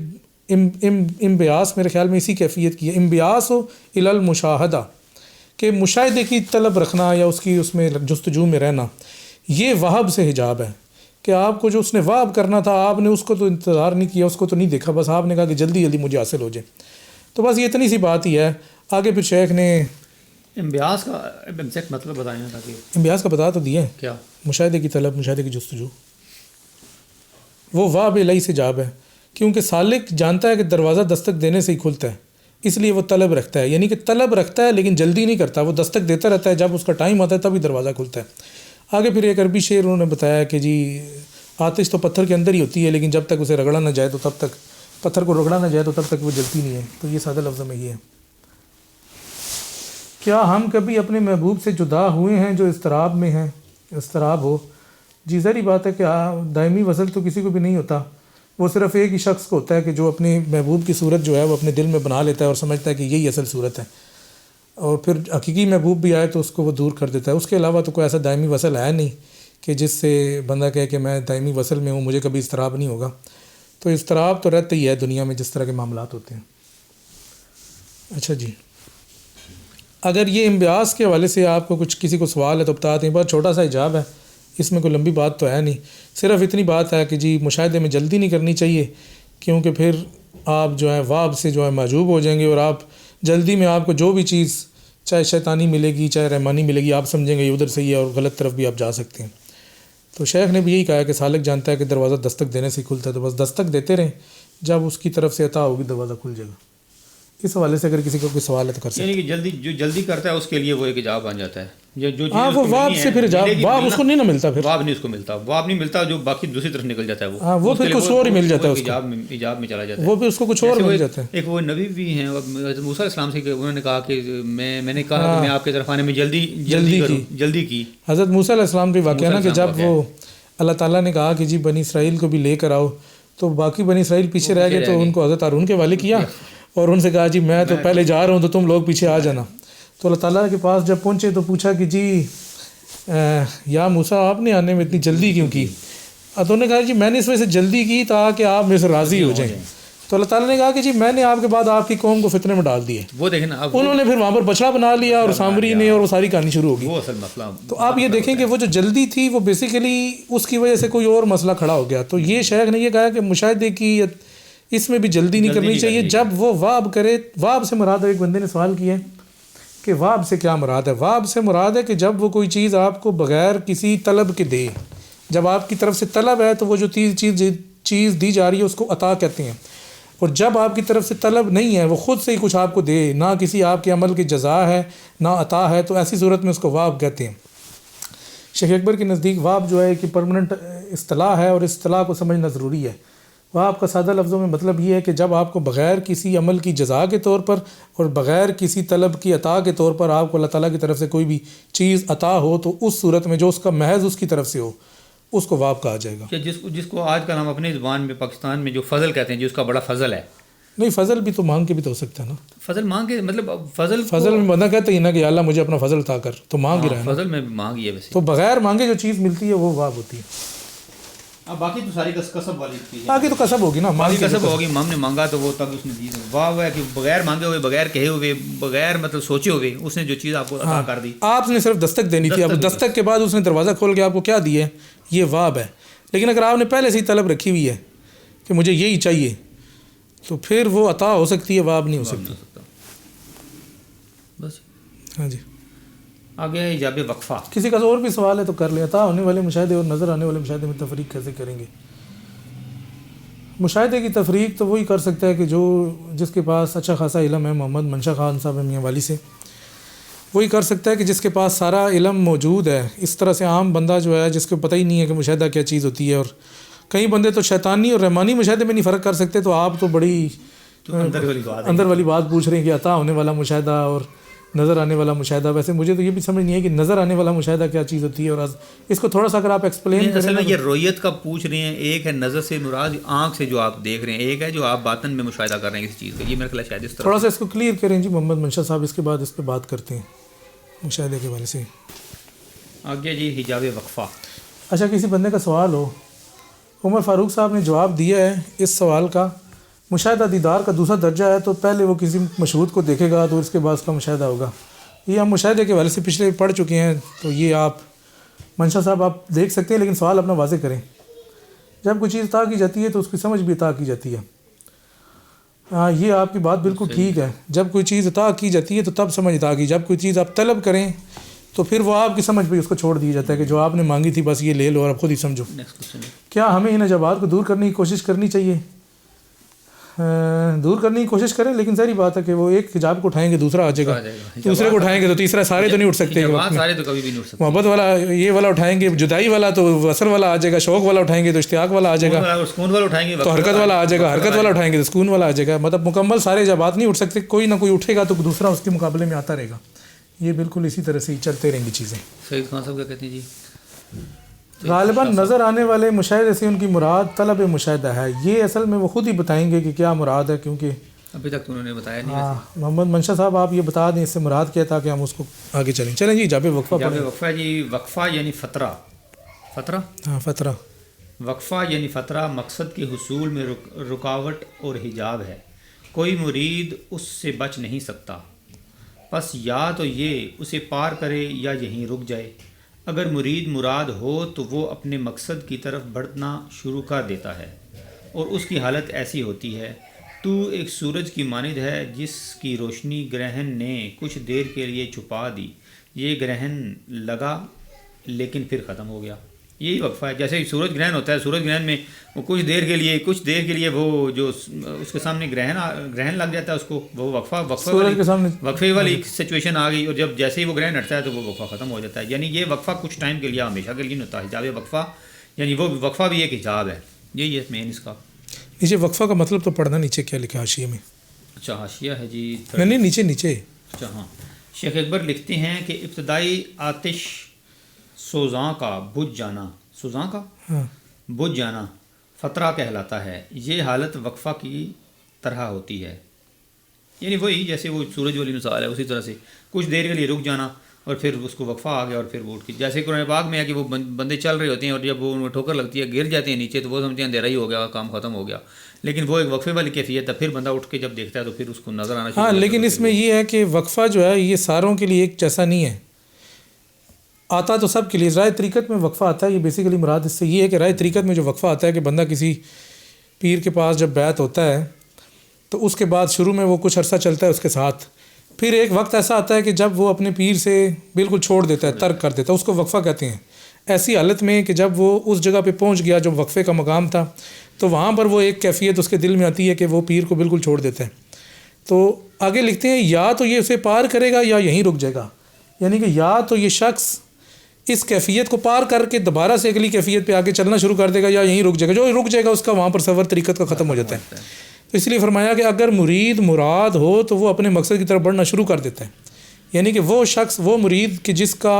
انبیاس میرے خیال میں اسی کیفیت کی ہے. انبیاس ہو الی المشاہدہ، کہ مشاہدے کی طلب رکھنا یا اس میں جستجو میں رہنا. یہ وہب سے حجاب ہے کہ آپ کو جو اس نے وہب کرنا تھا، آپ نے اس کو تو انتظار نہیں کیا، اس کو تو نہیں دیکھا، بس آپ نے کہا کہ جلدی جلدی مجھے حاصل ہو جائے. تو بس یہ اتنی سی بات ہی ہے. آگے پھر شیخ نے انبیاس کا ایگزیکٹ مطلب بتائیں تاکہ انبیاس کا بتا تو دیا ہے، کیا مشاہدے کی طلب، مشاہدے کی جستجو. وہ وہب الہی سے حجاب ہے، کیونکہ سالک جانتا ہے کہ دروازہ دستک دینے سے ہی کھلتا ہے، اس لیے وہ طلب رکھتا ہے. یعنی کہ طلب رکھتا ہے لیکن جلدی نہیں کرتا، وہ دستک دیتا رہتا ہے، جب اس کا ٹائم آتا ہے تبھی دروازہ کھلتا ہے. آگے پھر ایک عربی شعر انہوں نے بتایا کہ جی آتش تو پتھر کے اندر ہی ہوتی ہے، لیکن جب تک اسے رگڑا نہ جائے تو تب تک، پتھر کو رگڑا نہ جائے تو تب تک وہ جلتی نہیں ہے. تو یہ سادہ لفظ میں یہ ہے. کیا ہم کبھی اپنے محبوب سے جدا ہوئے ہیں جو اضطراب میں ہیں؟ اضطراب ہو جی، ظاہری بات ہے کہ دائمی وصل تو کسی کو بھی نہیں ہوتا، وہ صرف ایک ہی شخص کو ہوتا ہے کہ جو اپنے محبوب کی صورت جو ہے وہ اپنے دل میں بنا لیتا ہے اور سمجھتا ہے کہ یہی اصل صورت ہے، اور پھر حقیقی محبوب بھی آئے تو اس کو وہ دور کر دیتا ہے. اس کے علاوہ تو کوئی ایسا دائمی وصل ہے نہیں کہ جس سے بندہ کہے کہ میں دائمی وصل میں ہوں، مجھے کبھی اضطراب نہیں ہوگا. تو اضطراب تو رہتا ہی ہے دنیا میں جس طرح کے معاملات ہوتے ہیں. اچھا جی، اگر یہ انبیاس کے حوالے سے آپ کو کچھ کسی کو سوال ہے تو بتاتے ہیں. بہت چھوٹا سا حجاب ہے، اس میں کوئی لمبی بات تو ہے نہیں، صرف اتنی بات ہے کہ جی مشاہدے میں جلدی نہیں کرنی چاہیے، کیونکہ پھر آپ جو ہے واب سے جو ہے معجوب ہو جائیں گے، اور آپ جلدی میں آپ کو جو بھی چیز چاہے شیطانی ملے گی چاہے رحمانی ملے گی، آپ سمجھیں گے یہ ادھر سے ہی ہے اور غلط طرف بھی آپ جا سکتے ہیں. تو شیخ نے بھی یہی کہا کہ سالک جانتا ہے کہ دروازہ دستک دینے سے کھلتا ہے، تو بس دستک دیتے رہیں، جب اس کی طرف سے عطا ہوگی دروازہ کھل جائے گا. اس حوالے سے اگر کسی کو کوئی سوال ہے تو کر سکتے ہیں. یعنی کہ جو جلدی کرتا ہے اس کے لیے وہ ایک حجاب بن جاتا ہے. ہاں وہ واب سے پھر حجاب، واب اس کو نہیں نہ ملتا، پھر واب نہیں اس کو ملتا، واب نہیں ملتا، جو باقی دوسری طرف نکل جاتا ہے وہ. ہاں وہ پھر کچھ اور ہی مل جاتا ہے اس کو، حجاب میں چلا جاتا ہے، وہ پھر اس کو کچھ اور مل جاتا ہے. ایک وہ نبی بھی ہیں حضرت موسیٰ علیہ السلام سے، کہ انہوں نے کہا کہ میں نے کہا کہ میں آپ کے طرف آنے میں جلدی کی. حضرت موسیٰ علیہ السلام کا واقعہ نا کہ جب وہ اللہ تعالیٰ نے کہا کہ جی بنی اسرائیل کو بھی لے کر آؤ، تو باقی بنی اسرائیل پیچھے رہ گئے، تو ان کو حضرت ہارون کے حوالے کیا اور ان سے کہا جی میں تو پہلے جا رہا ہوں تو تم لوگ پیچھے آ جانا. تو اللہ تعالیٰ کے پاس جب پہنچے تو پوچھا کہ جی یا موسیٰ آپ نے آنے میں اتنی جلدی کیوں کی؟ تو انہوں نے کہا جی میں نے اس وجہ سے جلدی کی تاکہ آپ میرے سے راضی ہو جائیں. تو اللہ تعالیٰ نے کہا کہ جی میں نے آپ کے بعد آپ کی قوم کو فتنے میں ڈال دیے. وہ دیکھیں نا اب انہوں نے پھر وہاں پر بچڑا بنا لیا اور سامری نے, اور وہ ساری کہانی شروع ہوگی. وہ اصل مسئلہ. تو آپ یہ دیکھیں کہ وہ جو جلدی تھی وہ بیسیکلی اس کی وجہ سے کوئی اور مسئلہ کھڑا ہو گیا. تو یہ شیخ نے یہ کہا کہ مشاہدے کی اس میں بھی جلدی نہیں کرنی چاہیے. جب وہ واب کرے, واب سے مراد ہے, ایک بندے نے سوال کیا کہ واب سے کیا مراد ہے. واب سے مراد ہے کہ جب وہ کوئی چیز آپ کو بغیر کسی طلب کے دے, جب آپ کی طرف سے طلب ہے تو وہ جو چیز دی جا رہی ہے اس کو عطا کہتے ہیں. اور جب آپ کی طرف سے طلب نہیں ہے, وہ خود سے ہی کچھ آپ کو دے, نہ کسی آپ کے عمل کی جزا ہے نہ عطا ہے, تو ایسی صورت میں اس کو واب کہتے ہیں. شیخ اکبر کے نزدیک واب جو ہے کہ پرماننٹ اصطلاح ہے, اور اس اصطلاح کو سمجھنا ضروری ہے. واب کا سادہ لفظوں میں مطلب یہ ہے کہ جب آپ کو بغیر کسی عمل کی جزا کے طور پر اور بغیر کسی طلب کی عطا کے طور پر آپ کو اللہ تعالیٰ کی طرف سے کوئی بھی چیز عطا ہو, تو اس صورت میں جو اس کا محض اس کی طرف سے ہو اس کو واب کہا جائے گا. کہ جس کو آج کل ہم اپنی زبان میں پاکستان میں جو فضل کہتے ہیں, جس کا بڑا فضل ہے. نہیں, فضل بھی تو مانگ کے بھی تو ہو سکتا ہے نا. فضل مانگ کے مطلب فضل میں بندہ کہتے ہی نا کہ اللہ مجھے اپنا فضل عطا کر, تو مانگ ہی رہا ہے. فضل میں مانگ ہی ہے ویسے. تو بغیر مانگے جو چیز ملتی ہے وہ واب ہوتی ہے. اب باقی تو ساری کسب والی چیز, باقی تو کسب ہوگی نا, باقی کسب ہوگی. ہم نے مانگا تو وہ تب اس نے دی. واہ ہے کہ بغیر مانگے ہوئے, بغیر کہے ہوئے, بغیر مطلب سوچے ہوئے اس نے جو چیز آپ کو عطا کر دی. آپ نے صرف دستک دینی تھی, اب دستک کے بعد اس نے دروازہ کھول کے آپ کو کیا دیا ہے, یہ واب ہے. لیکن اگر آپ نے پہلے سے ہی طلب رکھی ہوئی ہے کہ مجھے یہی چاہیے, تو پھر وہ عطا ہو سکتی ہے, واب نہیں ہو سکتی. بس. ہاں جی. آگے ہے ایجاب وقفہ. کسی کا اور بھی سوال ہے تو کر لیں. عطا ہونے والے مشاہدے اور نظر آنے والے مشاہدے میں تفریق کیسے کریں گے؟ مشاہدے کی تفریق تو وہی کر سکتا ہے کہ جس کے پاس اچھا خاصا علم ہے. محمد منشا خان صاحب میاں والی سے وہی کر سکتا ہے کہ جس کے پاس سارا علم موجود ہے. اس طرح سے عام بندہ جو ہے جس کو پتہ ہی نہیں ہے کہ مشاہدہ کیا چیز ہوتی ہے, اور کئی بندے تو شیطانی اور رحمانی مشاہدے میں نہیں فرق کر سکتے, تو آپ تو بڑی اندر والی بات پوچھ رہے ہیں کہ عطا ہونے والا مشاہدہ اور نظر آنے والا مشاہدہ. ویسے مجھے تو یہ بھی سمجھ نہیں ہے کہ نظر آنے والا مشاہدہ کیا چیز ہوتی ہے, اور اس کو تھوڑا سا اگر آپ ایکسپلین کریں. اصل میں یہ رویت کا پوچھ رہے ہیں. ایک ہے نظر سے مراد آنکھ سے جو آپ دیکھ رہے ہیں, ایک ہے جو آپ باطن میں مشاہدہ کر رہے ہیں کسی چیز کا. یہ میرا خیال ہے شاید اس طرح تھوڑا سا اس کو کلیئر کریں جی محمد منشا صاحب, اس کے بعد اس پہ بات کرتے ہیں مشاہدے کے بارے سے. آگے جی حجاب وقفہ. اچھا, کسی بندے کا سوال ہو, عمر فاروق صاحب نے جواب دیا ہے اس سوال کا. مشاہدہ دیدار کا دوسرا درجہ ہے, تو پہلے وہ کسی مشہود کو دیکھے گا تو اس کے بعد اس کا مشاہدہ ہوگا. یہ ہم مشاہدے کے حوالے سے پچھلے پڑھ چکے ہیں, تو یہ آپ منشا صاحب آپ دیکھ سکتے ہیں, لیکن سوال اپنا واضح کریں. جب کوئی چیز عطا کی جاتی ہے تو اس کی سمجھ بھی عطا کی جاتی ہے. ہاں, یہ آپ کی بات بالکل ٹھیک ہے. جب کوئی چیز عطا کی جاتی ہے تو تب سمجھ عطا کی. جب کوئی چیز آپ طلب کریں تو پھر وہ آپ کی سمجھ پہ اس کو چھوڑ دیا جاتا ہے کہ جو آپ نے مانگی تھی بس یہ لے لو اور آپ خود ہی سمجھو. کیا ہمیں ان عجابات کو دور کرنے کی کوشش کرنی چاہیے؟ دور کرنے کی کوشش کریں, لیکن ظاہری بات ہے کہ وہ ایک حجاب کو اٹھائیں گے دوسرا آ جائے گا, دوسرے کو اٹھائیں گے تو تیسرا, سارے تو نہیں اٹھ سکتے. محبت والا یہ والا اٹھائیں گے, جدائی والا تو وصل والا آ جائے گا, شوق والا اٹھائیں گے تو اشتیاق والا آ جائے گا, تو حرکت والا آ جائے گا, حرکت والا اٹھائیں گے تو سکون والا آ جائے گا. مطلب مکمل سارے حجابات نہیں اٹھ سکتے, کوئی نہ کوئی اٹھے گا تو دوسرا اس کے مقابلے میں آتا رہے گا. یہ بالکل اسی طرح سے ہی چلتے رہیں گی چیزیں. سعید خان صاحب کیا کہتے ہیں جی؟ غالباً نظر آنے والے مشاہدے سے ان کی مراد طلب مشاہدہ ہے. یہ اصل میں وہ خود ہی بتائیں گے کہ کیا مراد ہے, کیونکہ ابھی تک تو انہوں نے بتایا نہیں. ہاں, محمد منشا صاحب آپ یہ بتا دیں اس سے مراد کیا تھا کہ ہم اس کو آگے چلیں جی. جاب وقفہ پڑھیں. وقفہ جی, وقفہ یعنی فترہ. ہاں, فترہ. وقفہ یعنی فترہ مقصد کے حصول میں رکاوٹ اور حجاب ہے. کوئی مرید اس سے بچ نہیں سکتا, بس یا تو یہ اسے پار کرے یا یہیں رک جائے. اگر مرید مراد ہو تو وہ اپنے مقصد کی طرف بڑھنا شروع کر دیتا ہے, اور اس کی حالت ایسی ہوتی ہے تو ایک سورج کی مانند ہے جس کی روشنی گرہن نے کچھ دیر کے لیے چھپا دی. یہ گرہن لگا لیکن پھر ختم ہو گیا. یہی وقفہ ہے. جیسے سورج گرہن ہوتا ہے, سورج گرہن میں وہ کچھ دیر کے لیے وہ جو اس کے سامنے گرہن لگ جاتا ہے, اس کو وہ وقفے والی سچویشن آ گئی, اور جب جیسے ہی وہ گرہن ہٹتا ہے تو وہ وقفہ ختم ہو جاتا ہے. یعنی یہ وقفہ کچھ ٹائم کے لیے, ہمیشہ کے لیے نہیں ہوتا. حجاب وقفہ یعنی وہ وقفہ بھی ایک حجاب ہے. یہی ہے مین اس کا. نیچے وقفہ کا مطلب تو پڑھنا, نیچے کیا لکھا حاشیے میں؟ اچھا, حاشیہ ہے جی. نہیں, نیچے. اچھا ہاں. شیخ اکبر لکھتے ہیں کہ ابتدائی آتش سوزاں کا بجھ جانا فترہ کہلاتا ہے. یہ حالت وقفہ کی طرح ہوتی ہے, یعنی وہی جیسے وہ سورج والی مثال ہے, اسی طرح سے کچھ دیر کے لیے رک جانا, اور پھر اس کو وقفہ آ گیا اور پھر وہ اٹھ کے جیسے قرآن پاک میں ہے کہ وہ بندے چل رہے ہوتے ہیں اور جب وہ ان میں ٹھوکر لگتی ہے گر جاتے ہیں نیچے تو وہ سمجھتے ہیں اندھیرا ہی ہو گیا کام ختم ہو گیا، لیکن وہ ایک وقفے والی کیفیت ہے، پھر بندہ اٹھ کے جب دیکھتا ہے تو پھر اس کو نظر آنا ہاں لیکن اس میں یہ ہے کہ وقفہ جو ہے یہ ساروں کے لیے ایک جیسا نہیں ہے، آتا تو سب کے لیے. رائے طریقت میں وقفہ آتا ہے، یہ بیسیکلی مراد اس سے یہ ہے کہ رائے طریقت میں جو وقفہ آتا ہے کہ بندہ کسی پیر کے پاس جب بیعت ہوتا ہے تو اس کے بعد شروع میں وہ کچھ عرصہ چلتا ہے اس کے ساتھ، پھر ایک وقت ایسا آتا ہے کہ جب وہ اپنے پیر سے بالکل چھوڑ دیتا ہے، ترک کر دیتا ہے، اس کو وقفہ کہتے ہیں. ایسی حالت میں کہ جب وہ اس جگہ پہ پہنچ گیا جو وقفے کا مقام تھا تو وہاں پر وہ ایک کیفیت اس کے دل میں آتی ہے کہ وہ پیر کو بالکل چھوڑ دیتا ہے. تو آگے لکھتے ہیں یا تو یہ اسے پار کرے گا یا یہیں رک جائے گا، یعنی کہ یا تو یہ شخص اس کیفیت کو پار کر کے دوبارہ سے اگلی کیفیت پہ آگے چلنا شروع کر دے گا یا یہیں رک جائے گا. جو رک جائے گا اس کا وہاں پر سفر طریقت کا ختم ہو جاتا ہے. تو اس لیے فرمایا کہ اگر مرید مراد ہو تو وہ اپنے مقصد کی طرف بڑھنا شروع کر دیتا ہے، یعنی کہ وہ شخص وہ مرید کہ جس کا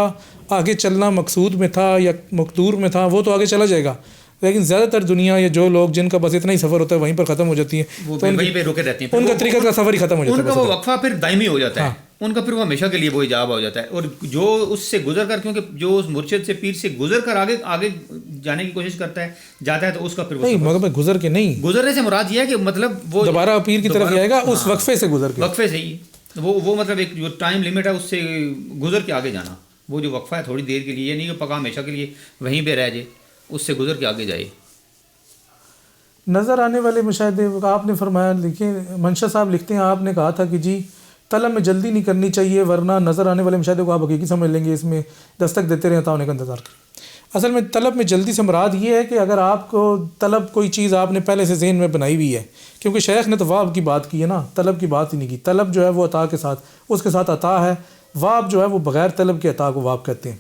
آگے چلنا مقصود میں تھا یا مقدور میں تھا وہ تو آگے چلا جائے گا، لیکن زیادہ تر دنیا یا جو لوگ جن کا بس اتنا ہی سفر ہوتا ہے وہیں پر ختم ہو جاتی ہے، وہ وہیں پہ رکے رہتے ہیں، ان کا طریقت کا سفر ہی ختم ہو جاتا ہے، ان کا وہ وقفہ پھر دائمی ہو جاتا ہے، ان کا پھر وہ ہمیشہ کے لیے وہ حجاب ہو جاتا ہے. اور جو اس سے گزر کر، کیونکہ جو اس مرشد سے پیر سے گزر کر آگے جانے کی کوشش کرتا ہے جاتا ہے تو اس کا پھر نہیں مگر گزر کے نہیں، گزرنے سے مراد یہ ہے کہ مطلب وہ دوبارہ پیر کی طرف جائے گا اس وقفے سے گزر کے، وقفے سے ہی وہ مطلب ایک جو ٹائم لمٹ ہے اس سے گزر کے آگے جانا. وہ جو وقفہ ہے تھوڑی دیر کے لیے، یہ نہیں کہ پکا ہمیشہ کے لیے وہیں پہ رہ جائے، اس سے گزر کے آگے جائے. نظر آنے والے مشاہدے آپ نے فرمایا، لکھیں منشا صاحب لکھتے ہیں آپ نے کہا تھا کہ جی طلب میں جلدی نہیں کرنی چاہیے ورنہ نظر آنے والے مشاہدے کو آپ حقیقی سمجھ لیں گے، اس میں دستک دیتے رہتا ہونے کا انتظار کریں. اصل میں طلب میں جلدی سے مراد یہ ہے کہ اگر آپ کو طلب کوئی چیز آپ نے پہلے سے ذہن میں بنائی ہوئی ہے، کیونکہ شیخ نے تو واب کی بات کی ہے نا، طلب کی بات ہی نہیں کی. طلب جو ہے وہ عطا کے ساتھ، اس کے ساتھ عطا ہے، واب جو ہے وہ بغیر طلب کے عطا کو واب کہتے ہیں.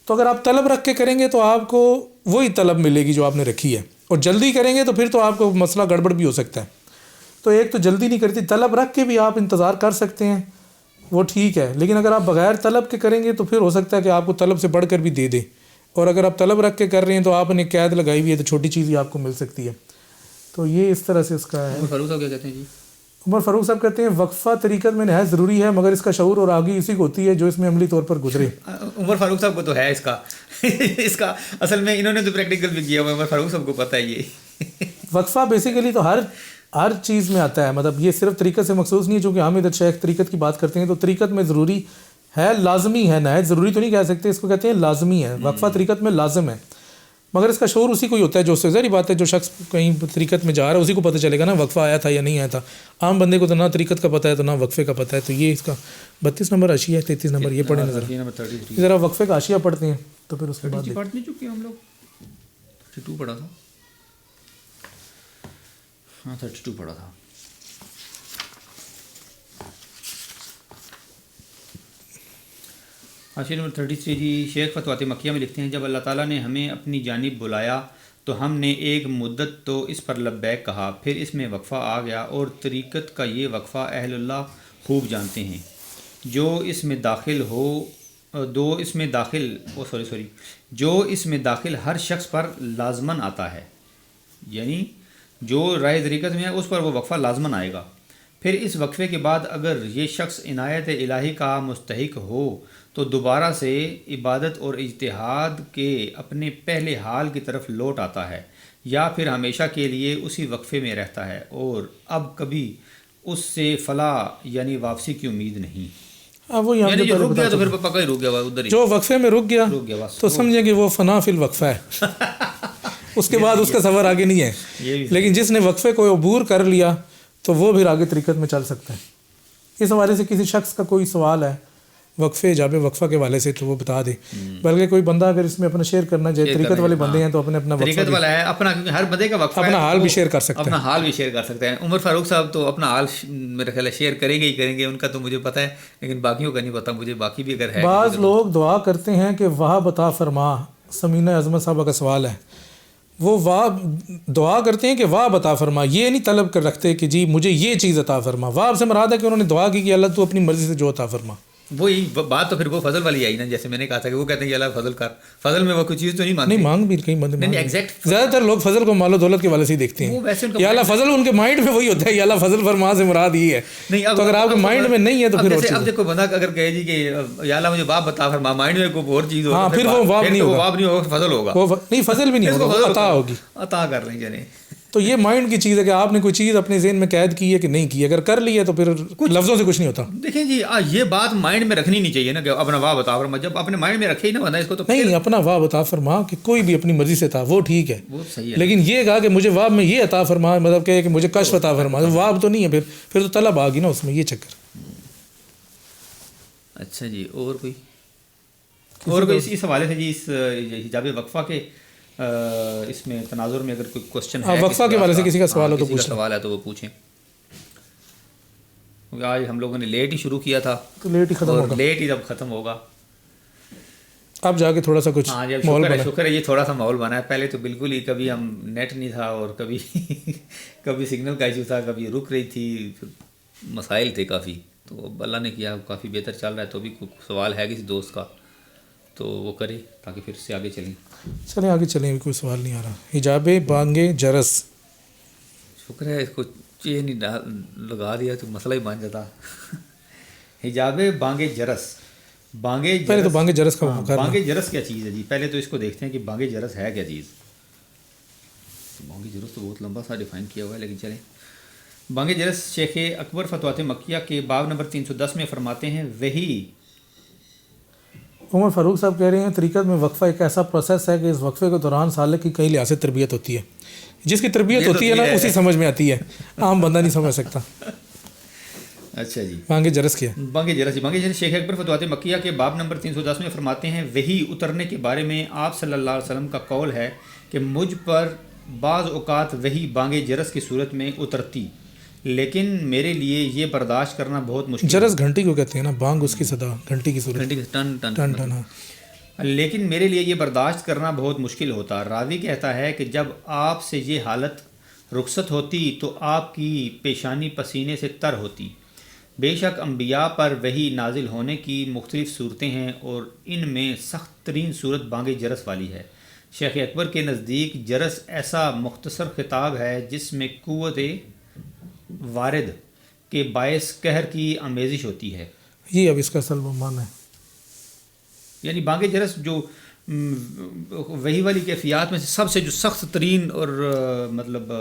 تو اگر آپ طلب رکھ کے کریں گے تو آپ کو وہی طلب ملے گی جو آپ نے رکھی ہے، اور جلدی کریں گے تو پھر تو آپ کو مسئلہ گڑبڑ بھی ہو سکتا ہے. تو ایک تو جلدی نہیں کرتی، طلب رکھ کے بھی آپ انتظار کر سکتے ہیں، وہ ٹھیک ہے، لیکن اگر آپ بغیر طلب کے کریں گے تو پھر ہو سکتا ہے کہ آپ کو طلب سے بڑھ کر بھی دے دے، اور اگر آپ طلب رکھ کے کر رہے ہیں تو آپ نے قید لگائی ہوئی ہے تو چھوٹی چیز ہی آپ کو مل سکتی ہے. تو یہ اس طرح سے اس کا ہے. فاروق صاحب کیا کہتے ہیں جی؟ عمر فاروق صاحب کہتے ہیں وقفہ طریقت میں نہایت ضروری ہے مگر اس کا شعور اور آگی اسی کو ہوتی ہے جو اس میں عملی طور پر گزرے. عمر فاروق صاحب کو تو ہے اس کا اصل میں انہوں نے تو پریکٹیکل بھی کیا ہوا ہے، عمر فاروق صاحب کو پتہ ہے یہ. وقفہ بیسیکلی تو ہر چیز میں آتا ہے، مطلب یہ صرف طریقت سے مخصوص نہیں ہے. چونکہ حامد شیخ طریقت کی بات کرتے ہیں تو طریقت میں ضروری ہے، لازمی ہے، نہایت ضروری تو نہیں کہہ سکتے، اس کو کہتے ہیں لازمی ہے. وقفہ طریقت میں لازم ہے مگر اس کا شعور اسی کو ہی ہوتا ہے جو اس سے ظاہری بات ہے جو شخص کہیں طریقت میں جا رہا ہے اسی کو پتہ چلے گا نا وقفہ آیا تھا یا نہیں آیا تھا. عام بندے کو تو نہ طریقت کا پتہ ہے تو نہ وقفے کا پتہ ہے. تو یہ اس کا 32 نمبر حاشیہ ہے، 33 نمبر یہ پڑھیں نظر ذرا وقفے کا حاشیہ پڑھتے ہیں تو پھر اس کے بعد پڑھ نہیں چکے ہم لوگ. 32 پڑھا تھا، ہاں 32 پڑھا تھا. حاشیہ نمبر 33 جی. شیخ فتوحات مکیہ میں لکھتے ہیں جب اللہ تعالیٰ نے ہمیں اپنی جانب بلایا تو ہم نے ایک مدت تو اس پر لبیک کہا، پھر اس میں وقفہ آ گیا اور طریقت کا یہ وقفہ اہل اللہ خوب جانتے ہیں. جو اس میں داخل ہر شخص پر لازماً آتا ہے، یعنی جو رائے طریقت میں ہے اس پر وہ وقفہ لازماً آئے گا. پھر اس وقفے کے بعد اگر یہ شخص عنایت الہی کا مستحق ہو تو دوبارہ سے عبادت اور اجتہاد کے اپنے پہلے حال کی طرف لوٹ آتا ہے، یا پھر ہمیشہ کے لیے اسی وقفے میں رہتا ہے اور اب کبھی اس سے فلاح یعنی واپسی کی امید نہیں. یعنی جو رک گیا تو پھر پکا ہی رک گیا ادھر ہی. جو وقفے میں رک گیا تو سمجھیں کہ وہ فنا فی الوقفہ ہے اس کے بعد اس کا سفر آگے نہیں ہے. لیکن جس نے وقفے کو عبور کر لیا تو وہ پھر آگے طریقت میں چل سکتا ہے. اس حوالے سے کسی شخص کا کوئی سوال ہے وقفے جاب وقفہ کے حوالے سے تو وہ بتا دے. بلکہ کوئی بندہ اگر اس میں اپنا شیئر کرنا چاہے، طریقت والے بندے ہیں تو اپنا طریقت والا ہے اپنا، ہر بندے کا وقفہ اپنا حال بھی شیئر کر سکتے ہیں، اپنا حال بھی شیئر کر سکتے ہیں. عمر فاروق صاحب تو اپنا حال میرے خیال ہے شیئر کریں گے، ان کا تو مجھے پتہ ہے، لیکن باقیوں کا نہیں پتہ مجھے. باقی بھی اگر ہے بعض لوگ دعا کرتے ہیں کہ وہاب عطا فرما. سمینہ اعظمت صاحبہ کا سوال ہے، وہ واب دعا کرتے ہیں کہ واب عطا فرما، یہ نہیں طلب کر رکھتے کہ جی مجھے یہ چیز عطا فرما. واب سے مراد ہے کہ انہوں نے دعا کی کہ اللہ تو اپنی مرضی سے جو عطا فرما. وہی بات تو پھر وہ فضل والی آئی نا، جیسے میں نے کہا تھا کہ وہ کہتے ہیں کہ اللہ فضل کر، فضل میں وہ کوئی چیز تو نہیں مانتے، نہیں مانگ بھی کہیں بندے نہیں ایگزیکٹ، زیادہ تر لوگ فضل کو مال و دولت کے والے سے ہی دیکھتے وہ ویسے ان ہیں. کا یا اللہ فضل ان کے مائنڈ میں وہی ہوتا ہے، یا اللہ فضل فرما سے مراد یہ ہے. نہیں. تو اگر آپ کے مائنڈ میں نہیں ہے تو پھر اور چیز. اب دیکھو بندہ اگر کہے جی کہ یا اللہ مجھے باپ بتا فرما، مائنڈ میں کوئی اور چیز ہو، ہاں پھر وہ باب نہیں ہوگا، فضل ہوگا. نہیں فضل بھی نہیں ہوگا، عطا ہوگی، عطا کر لیں چلیں. تو یہ مائنڈ کی چیز ہے کہ آپ نے کوئی چیز اپنے ذہن میں قید کی ہے کہ نہیں کی، اگر کر لی ہے تو پھر لفظوں سے کچھ نہیں ہوتا. دیکھیں جی یہ بات مائنڈ میں رکھنی نہیں چاہیے نا کہ اپنا واہ بتا فرما، جب اپنے مائنڈ میں رکھے ہی نا بندہ اس کو تو نہیں اپنا واہ عطا فرما کہ کوئی بھی اپنی مرضی سے تھا وہ ٹھیک ہے، وہ صحیح ہے. لیکن یہ کہا کہ مجھے واب میں یہ عطا فرما، مطلب کہ مجھے کشف عطا فرما، واب تو نہیں ہے، پھر تو طلب آ گئی نا اس میں، یہ چکر. اچھا جی اور کوئی اس حوالے سے جی اس حجاب وقفہ کے اس میں تناظر میں اگر کوئی کوشچن ہے وقفہ کے حوالے سے کسی کا سوال ہو تو پوچھیں. سوال ہے تو وہ پوچھیں. آج ہم لوگوں نے لیٹ ہی شروع کیا تھا تو لیٹ ہی ختم ہوگا، لیٹ ہی جب ختم ہوگا اب جا کے تھوڑا سا کچھ ماحول بنا. شکر ہے یہ تھوڑا سا ماحول بنا ہے. پہلے تو بالکل ہی کبھی ہم نیٹ نہیں تھا اور کبھی سگنل کا ایشو تھا، کبھی رک رہی تھی، مسائل تھے کافی. تو اب اللہ نے کیا کافی بہتر چل رہا ہے. تو بھی کوئی سوال ہے کسی دوست کا تو وہ کرے تاکہ پھر سے آگے چلیں آگے چلیں. کوئی سوال نہیں آ رہا. حجاب بانگ جرس، شکر ہے اس کو یہ نہیں لگا دیا تو مسئلہ ہی بن جاتا. حجاب بانگ جرس، پہلے تو بانگ جرس کا بانگ جرس کیا چیز ہے جی؟ پہلے تو اس کو دیکھتے ہیں کہ بانگ جرس ہے کیا چیز. بانگ جرس تو بہت لمبا سا ڈیفائن کیا ہوا ہے، لیکن چلیں. بانگ جرس شیخ اکبر فتوحات مکیہ کے باب نمبر 310 میں فرماتے ہیں وہی. عمر فاروق صاحب کہہ رہے ہیں طریقت میں وقفہ ایک ایسا پروسیس ہے کہ اس وقفے کے دوران سالک کی کئی لحاظ سے تربیت ہوتی ہے. جس کی تربیت ہوتی ہے نا اسی سمجھ میں آتی ہے، عام بندہ نہیں سمجھ سکتا. اچھا جی بانگ جرس کیا؟ بانگ جرس شیخ اکبر فتوحات مکیہ کے باب نمبر 310 میں فرماتے ہیں وہی اترنے کے بارے میں آپ صلی اللہ علیہ وسلم کا قول ہے کہ مجھ پر بعض اوقات وہی بانگ جرس کی صورت میں اترتی، لیکن میرے لیے یہ برداشت کرنا بہت مشکل. جرس گھنٹی کو کہتے ہیں نا، بانگ اس کی صدا گھنٹی کی صورت، ٹن ٹن. لیکن میرے لیے یہ برداشت کرنا بہت مشکل ہوتا. راوی کہتا ہے کہ جب آپ سے یہ حالت رخصت ہوتی تو آپ کی پیشانی پسینے سے تر ہوتی. بے شک انبیاء پر وحی نازل ہونے کی مختلف صورتیں ہیں اور ان میں سخت ترین صورت بانگ جرس والی ہے. شیخ اکبر کے نزدیک جرس ایسا مختصر خطاب ہے جس میں قوت وارد کے باعث قہر کی آمیزش ہوتی ہے. یہ اب اس کا اصل معنی ہے، یعنی بانگ جرس جو وہی والی کیفیات میں سے سب سے جو سخت ترین اور مطلب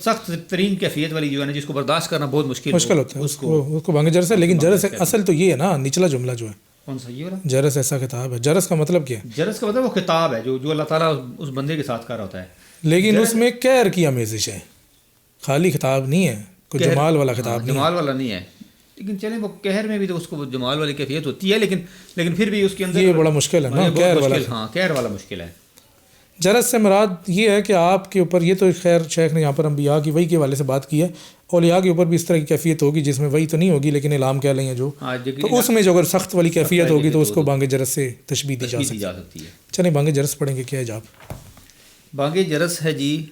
سخت ترین کیفیت والی جو ہے نا، جس کو برداشت کرنا بہت مشکل ہوتا ہے، اس کو بانگ جرس ہے. لیکن جرس اصل تو یہ ہے نا، نچلا جملہ جو ہے کون سا یہ والا جرس ایسا خطاب ہے. جرس کا مطلب کیا ہے؟ جرس کا مطلب وہ خطاب ہے جو اللہ تعالیٰ اس بندے کے ساتھ کر رہا ہوتا ہے. لیکن اس میں قہر کی آمیزش ہے، خالی خطاب نہیں ہے، کوئی جمال والا خطاب نہیں، جمال والا نہیں ہے. لیکن چلیں وہ قہر میں بھی تو اس کو جمال والی کیفیت ہوتی ہے، لیکن پھر بھی اس کے اندر یہ بڑا مشکل ہے نا، قہر والا. ہاں قہر والا مشکل ہے. جرس سے مراد یہ ہے کہ آپ کے اوپر، یہ تو خیر شیخ نے یہاں پر انبیاء کی وحی کے حوالے سے بات کی ہے، اولیاء کے اوپر بھی اس طرح کی کیفیت ہوگی جس میں وحی تو نہیں ہوگی لیکن الہام کہہ لیں جو، تو اس میں جو اگر سخت والی کیفیت ہوگی تو اس کو بانگ جرس سے تشبیہ دی جا سکتی ہے. چلیں بانگ جرس پڑھیں گے. کیا حجاب بانگ جرس ہے جی؟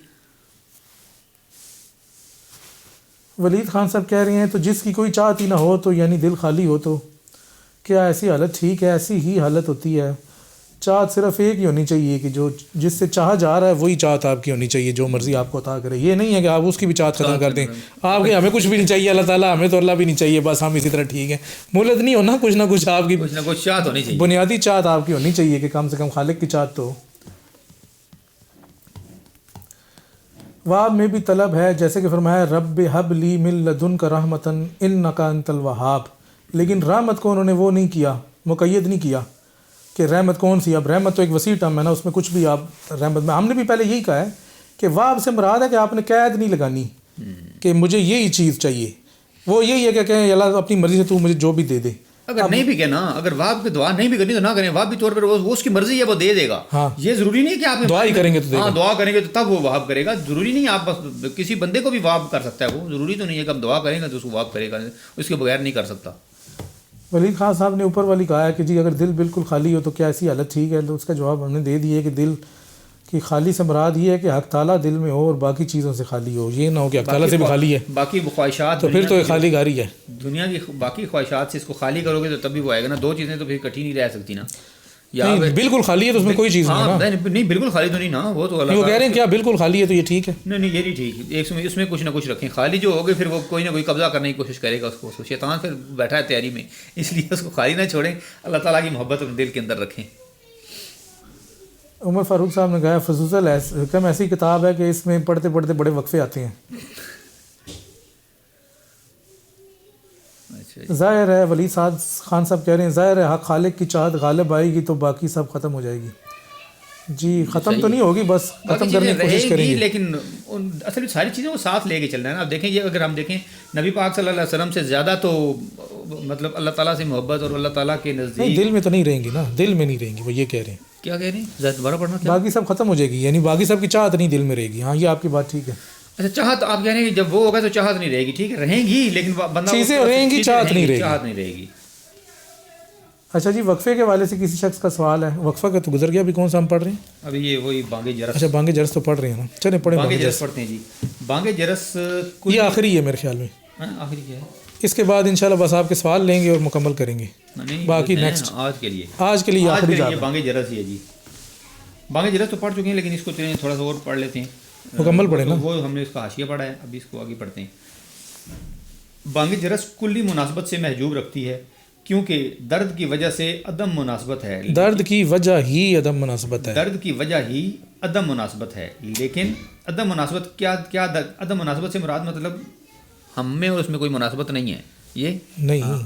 ولید خان صاحب کہہ رہے ہیں تو جس کی کوئی چاہت ہی نہ ہو تو یعنی دل خالی ہو تو کیا ایسی حالت ٹھیک ہے؟ ایسی ہی حالت ہوتی ہے. چاہت صرف ایک ہی ہونی چاہیے کہ جو جس سے چاہا جا رہا ہے وہی چاہت آپ کی ہونی چاہیے، جو مرضی آپ کو عطا کرے. یہ نہیں ہے کہ آپ اس کی بھی چاہت ختم کر دیں، آپ کے ہمیں کچھ بھی نہیں چاہیے اللہ تعالیٰ، ہمیں تو اللہ بھی نہیں چاہیے، بس ہم اسی طرح ٹھیک ہیں. مولد نہیں ہونا، کچھ نہ کچھ آپ کی چاہت ہونی چاہیے، بنیادی چاہت آپ کی ہونی چاہیے کہ کم سے کم خالق کی چاہت تو. واب میں بھی طلب ہے، جیسے کہ فرمایا رب حب لی من لدنک رحمتن انک انت الوہاب. لیکن رحمت کو انہوں نے وہ نہیں کیا، مقید نہیں کیا کہ رحمت کون سی. اب رحمت تو ایک وسیع ٹرم ہے نا، اس میں کچھ بھی آپ رحمت میں، ہم نے بھی پہلے یہی کہا ہے کہ واب سے مراد ہے کہ آپ نے قید نہیں لگانی کہ مجھے یہی چیز چاہیے. وہ یہی ہے کہ کہیں اللہ اپنی مرضی سے تو مجھے جو بھی دے دے. اگر نہیں بھی کہنا، اگر واب کی دعا نہیں بھی کرنی تو نہ کریں، واب بھی طور پر وہ اس کی مرضی ہے، وہ دے دے گا. ہاں یہ ضروری نہیں کہ آپ دعا ہی کریں گے تو دے گا. ہاں دعا کریں گے تو تب وہ واب کرے گا. ضروری نہیں آپ بس کسی بندے کو بھی واب کر سکتا ہے، وہ ضروری تو نہیں ہے کہ آپ دعا کریں گے تو اس کو واب کرے گا، اس کے بغیر نہیں کر سکتا. ولید خان صاحب نے اوپر والی کہا ہے کہ جی اگر دل بالکل خالی ہو تو کیا ایسی حالت ٹھیک ہے؟ تو اس کا جواب ہم نے دے دیا کہ دل کہ خالی سے مراد یہ ہے کہ حق تعالیٰ دل میں ہو اور باقی چیزوں سے خالی ہو، یہ نہ ہو کہ حق تعالیٰ سے بھی خالی ہے باقی خواہشات تو پھر تو یہ خالی گاری ہے. دنیا کی باقی خواہشات سے اس کو خالی کرو گے تو تبھی وہ آئے گا نا. دو چیزیں تو پھر اکٹھی نہیں رہ سکتی نا. نہیں بالکل خالی ہے تو اس میں کوئی چیز نہیں ہے نا. نہیں بالکل خالی تو نہیں نا. وہ تو وہ کہہ رہے ہیں کیا بالکل خالی ہے تو یہ ٹھیک ہے. نہیں یہ نہیں ٹھیک. ایک اس میں کچھ نہ کچھ رکھیں. خالی جو ہوگے پھر وہ کوئی نہ کوئی قبضہ کرنے کی کوشش کرے گا اس کو. شیطان پھر بیٹھا ہے تیاری میں، اس لیے اس کو خالی نہ چھوڑیں. اللہ تعالیٰ کی محبت اپنے دل کے اندر رکھیں. عمر فاروق صاحب نے کہا فصوص الحکم ایسی کتاب ہے کہ اس میں پڑھتے پڑھتے بڑے وقفے آتے ہیں. ظاہر ہے ولی خان صاحب کہہ رہے ہیں ظاہر ہے حق خالق کی چاہت غالب آئے گی تو باقی سب ختم ہو جائے گی. جی ختم تو نہیں ہوگی، بس ختم کرنے کی کوشش کریں گے، لیکن اصل ساری چیزیں وہ ساتھ لے کے چلنا ہے نا. اب دیکھیں یہ اگر ہم دیکھیں نبی پاک صلی اللہ علیہ وسلم سے زیادہ تو مطلب اللہ تعالیٰ سے محبت اور اللہ تعالیٰ کے نزدیک دل میں تو نہیں رہیں گی نا، دل میں نہیں رہیں گی. وہ یہ کہہ رہے ہیں کیا کہہ رہے ہیں دوبارہ پڑھنا. باقی سب ختم ہو جائے گی، یعنی باقی سب کی چاہت نہیں دل میں رہے گی. ہاں یہ آپ کی بات ٹھیک ہے. اچھا چاہت آپ کہہ رہے ہیں کہ جب وہ ہوگا تو چاہت نہیں رہے گی. ٹھیک ہے رہیں گی لیکن بندہ چیزیں رہیں گی، چاہت نہیں رہے گی. اچھا جی وقفے کے حوالے سے کسی شخص کا سوال ہے. وقفہ کا تو گزر گیا، ابھی کون سا ہم پڑھ رہے ہیں؟ ابھی یہ وہی بانگ جرس. اچھا بانگ جرس تو پڑھ رہے ہیں نا. چلیں پڑھیں بانگ جرس پڑھتے ہیں جی. بانگ جرس یہ آخری ہے میرے خیال میں. آخری کیا ہے؟ اس کے بعد انشاءاللہ بس آپ کے سوال لیں گے اور مکمل کریں گے. باقی نیکسٹ آج کے لیے آخری بانگ جرس ہی ہے جی. بانگ جرس تو پڑھ چکے ہیں لیکن اس کو تھوڑا سا اور پڑھ لیتے ہیں. مکمل پڑھیں نا. وہ ہم نے اس کا حاشیہ پڑھا ہے، ابھی اس کو آگے پڑھتے ہیں. بانگ جرس کلی مناسبت سے محجوب رکھتی ہے کیونکہ درد کی وجہ سے عدم مناسبت ہے. درد کی وجہ ہی عدم مناسبت ہے. درد کی وجہ ہی عدم مناسبت ہے. لیکن عدم مناسبت کیا عدم مناسبت سے مراد مطلب ہم میں اور اس میں کوئی مناسبت نہیں ہے یہ نہیں.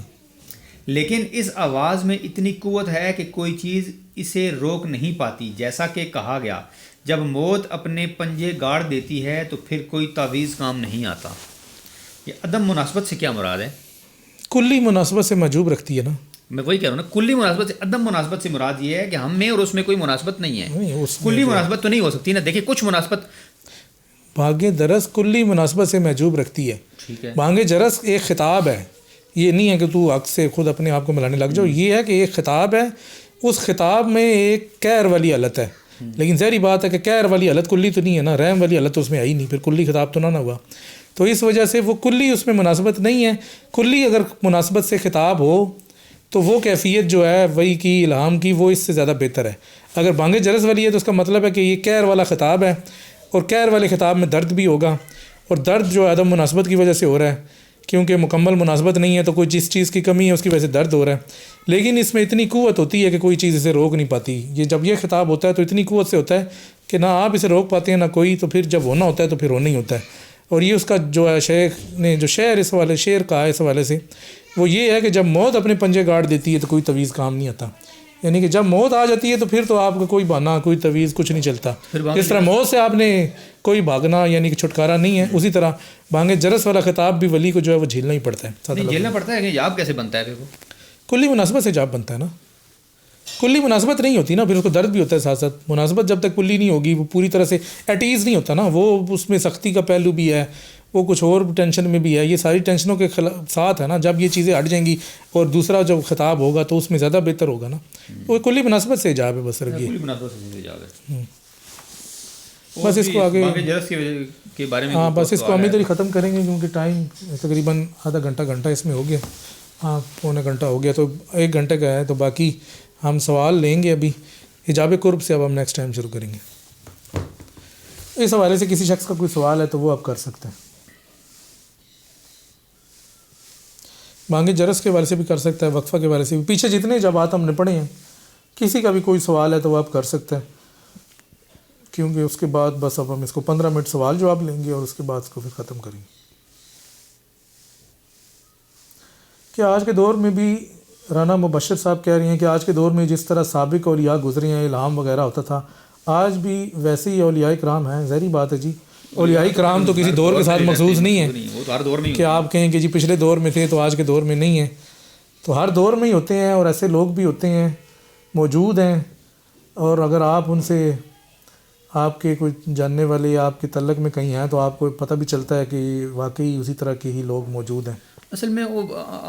لیکن اس آواز میں اتنی قوت ہے کہ کوئی چیز اسے روک نہیں پاتی. جیسا کہ کہا گیا جب موت اپنے پنجے گاڑ دیتی ہے تو پھر کوئی تعویذ کام نہیں آتا. یہ عدم مناسبت سے کیا مراد ہے؟ کلی مناسبت سے محجوب رکھتی ہے نا. میں وہی کہہ رہا ہوں نا. کلی مناسبت سے عدم مناسبت سے مراد یہ ہے کہ ہم میں اور اس میں کوئی مناسبت نہیں ہے. کلی مناسبت تو نہیں ہو سکتی نا. دیکھیں کچھ مناسبت بانگ جرس کلی مناسبت سے محجوب رکھتی ہے. ٹھیک ہے. بانگ جرس ایک خطاب ہے. یہ نہیں ہے کہ تو حق سے خود اپنے آپ کو ملانے لگ جاؤ. یہ ہے کہ ایک خطاب ہے. اس خطاب میں ایک قہر والی حالت ہے. لیکن ظاہری بات ہے کہ قہر والی حالت کلی تو نہیں ہے نا. رحم والی حالت تو اس میں آئی نہیں. پھر کلی خطاب تو نہ ہوا. تو اس وجہ سے وہ کلی اس میں مناسبت نہیں ہے. کلی اگر مناسبت سے خطاب ہو تو وہ کیفیت جو ہے وہی کی الہام کی وہ اس سے زیادہ بہتر ہے. اگر بانگ جرس والی ہے تو اس کا مطلب ہے کہ یہ قہر والا خطاب ہے اور قہر والے خطاب میں درد بھی ہوگا اور درد جو عدم مناسبت کی وجہ سے ہو رہا ہے کیونکہ مکمل مناسبت نہیں ہے تو کوئی جس چیز کی کمی ہے اس کی وجہ سے درد ہو رہا ہے. لیکن اس میں اتنی قوت ہوتی ہے کہ کوئی چیز اسے روک نہیں پاتی. یہ جب یہ خطاب ہوتا ہے تو اتنی قوت سے ہوتا ہے کہ نہ آپ اسے روک پاتے ہیں نہ کوئی. تو پھر جب ہونا ہوتا ہے تو پھر ہونا ہی ہوتا ہے. اور یہ اس کا جو ہے شیخ نے جو شعر کہا ہے اس حوالے سے وہ یہ ہے کہ جب موت اپنے پنجے گاڑ دیتی ہے تو کوئی تعویذ کام نہیں آتا. یعنی کہ جب موت آ جاتی ہے تو پھر تو آپ کا کوئی بہانہ کوئی تعویذ کچھ نہیں چلتا. اس طرح موت سے آپ نے کوئی بھاگنا یعنی کہ چھٹکارا نہیں ہے. اسی طرح بانگ جرس والا خطاب بھی ولی کو جو ہے وہ جھیلنا ہی پڑتا ہے. جھیلنا پڑتا ہے کہ جاب کیسے بنتا ہے پھر وہ کلی مناسبت سے جاب بنتا ہے نا. کلی مناسبت نہیں ہوتی نا پھر اس کو درد بھی ہوتا ہے ساتھ ساتھ. مناسبت جب تک کلی نہیں ہوگی وہ پوری طرح سے ایٹ ایز نہیں ہوتا نا. وہ اس میں سختی کا پہلو بھی ہے، وہ کچھ اور ٹینشن میں بھی ہے. یہ ساری ٹینشنوں کے ساتھ ہے نا. جب یہ چیزیں ہٹ جائیں گی اور دوسرا جب خطاب ہوگا تو اس میں زیادہ بہتر ہوگا نا. وہ کلی مناسبت سے حجاب ہے بس. کلی مناسبت سے حجاب ہے. بس اس کو آگے کے بارے میں ہاں بس اس کو ہم ادھر ہی ختم کریں گے کیونکہ ٹائم تقریباً آدھا گھنٹہ اس میں ہو گیا. ہاں پونے گھنٹہ ہو گیا تو 1 گھنٹے کا ہے. تو باقی ہم سوال لیں گے ابھی حجاب قرب سے. اب ہم نیکسٹ ٹائم شروع کریں گے. اس حوالے سے کسی شخص کا کوئی سوال ہے تو وہ آپ کر سکتے ہیں. بانگ جرس کے حوالے سے بھی کر سکتا ہے، وقفہ کے حوالے سے بھی. پیچھے جتنے اجابات ہم نے پڑھے ہیں کسی کا بھی کوئی سوال ہے تو وہ آپ کر سکتے ہیں کیونکہ اس کے بعد بس اب ہم اس کو 15 منٹ سوال جواب لیں گے اور اس کے بعد اس کو پھر ختم کریں گے. کہ آج کے دور میں بھی رانا مبشر صاحب کہہ رہی ہیں کہ آج کے دور میں جس طرح سابق اولیاء گزرے ہیں الہام وغیرہ ہوتا تھا آج بھی ویسے ہی اولیاء کرام ہیں. ظاہری بات ہے جی اولیاء کرام تو کسی دور کے ساتھ مخصوص نہیں ہے کہ آپ کہیں کہ جی پچھلے دور میں تھے تو آج کے دور میں نہیں ہیں. تو ہر دور میں ہی ہوتے ہیں اور ایسے لوگ بھی ہوتے ہیں موجود ہیں. اور اگر آپ ان سے آپ کے کوئی جاننے والے یا آپ کے تعلق میں کہیں ہیں تو آپ کو پتہ بھی چلتا ہے کہ واقعی اسی طرح کے ہی لوگ موجود ہیں. اصل میں وہ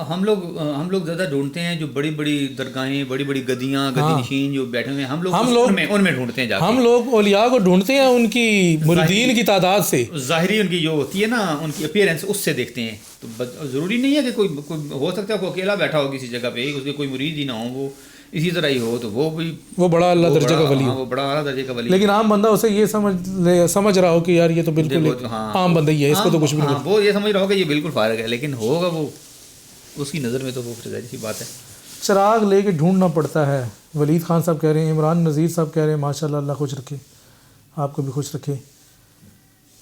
ہم لوگ زیادہ ڈھونڈتے ہیں جو بڑی بڑی درگاہیں، بڑی بڑی گدیاں، گدی نشین جو بیٹھے ہوئے ہیں، ہم لوگ ان میں ڈھونڈتے ہیں جا کے. ہم لوگ اولیاء کو ڈھونڈتے ہیں ان کی مریدین کی تعداد سے، ظاہری ان کی جو ہوتی ہے نا، ان کی اپیئرنس، اس سے دیکھتے ہیں. تو ضروری نہیں ہے کہ کوئی ہو سکتا ہے کوئی اکیلا بیٹھا ہو کسی جگہ پہ، اس کے کوئی مرید ہی نہ ہو، وہ اسی طرح ہی ہو، تو وہ بڑا اللہ درجے کا ولی ہو، وہ بڑا اعلیٰ درجے کا ولی. لیکن عام بندہ اسے یہ سمجھ رہا ہو کہ یار یہ تو بالکل عام بندہ ہی ہے، اس کو تو کچھ بھی نہیں، وہ یہ سمجھ رہا ہو کہ یہ بالکل فارغ ہے، لیکن ہوگا وہ اس کی نظر میں تو وہ ظاہر سی بات ہے. چراغ لے کے ڈھونڈنا پڑتا ہے. ولید خان صاحب کہہ رہے ہیں، عمران نذیر صاحب کہہ رہے ہیں ماشاء اللہ، اللہ خوش رکھے، آپ کو بھی خوش رکھے.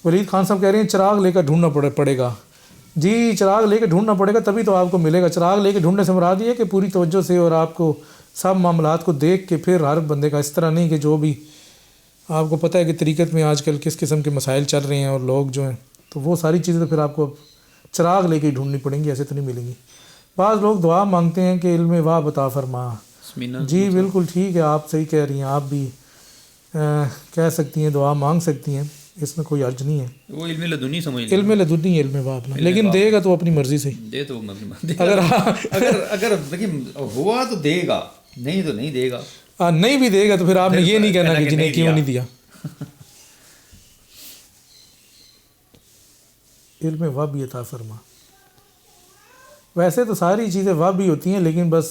ولید خان صاحب کہہ رہے ہیں چراغ لے کر ڈھونڈنا پڑے گا. جی چراغ لے کے ڈھونڈنا پڑے گا تبھی تو آپ کو ملے گا. چراغ لے کے ڈھونڈنے سے مراد یہ ہے کہ پوری توجہ سے اور آپ کو سب معاملات کو دیکھ کے، پھر ہر بندے کا اس طرح نہیں کہ جو بھی آپ کو پتہ ہے کہ طریقت میں آج کل کس قسم کے مسائل چل رہے ہیں اور لوگ جو ہیں، تو وہ ساری چیزیں تو پھر آپ کو چراغ لے کے ہی ڈھونڈنی پڑیں گی، ایسے تو نہیں ملیں گی. بعض لوگ دعا مانگتے ہیں کہ علم واہ عطا فرما. جی بالکل ٹھیک ہے، آپ صحیح کہہ رہی ہیں، آپ بھی کہہ سکتی ہیں، دعا مانگ سکتی ہیں، اس میں کوئی حرج نہیں ہے. وہ علم لدنی سمجھ لیں، علم لدنی، علم واہ اپنا، لیکن دے گا تو اپنی مرضی سے دے. تو اگر لیکن ہوا تو دے گا، نہیں تو نہیں دے گا. نہیں بھی دے گا تو پھر آپ نے یہ نہیں کہنا کہ جنہیں کیوں نہیں دیا. علم واہ بھی عطا فرما. ویسے تو ساری چیزیں واہ بھی ہوتی ہیں، لیکن بس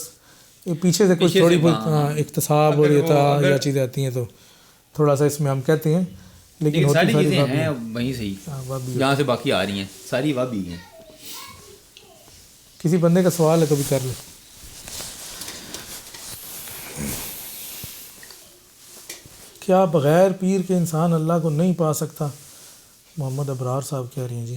پیچھے سے کچھ تھوڑی بہت اقتصاب اور عطا یا چیزیں آتی ہیں تو تھوڑا سا اس میں ہم کہتے ہیں، لیکن ساری چیزیں ہیں وہیں سے ہی جہاں سے باقی آ رہی ہیں، ساری واہ بھی ہیں. کسی بندے کا سوال ہے تو بھی کر لیں. کیا بغیر پیر کے انسان اللہ کو نہیں پا سکتا؟ محمد ابرار صاحب کہہ رہے ہیں. جی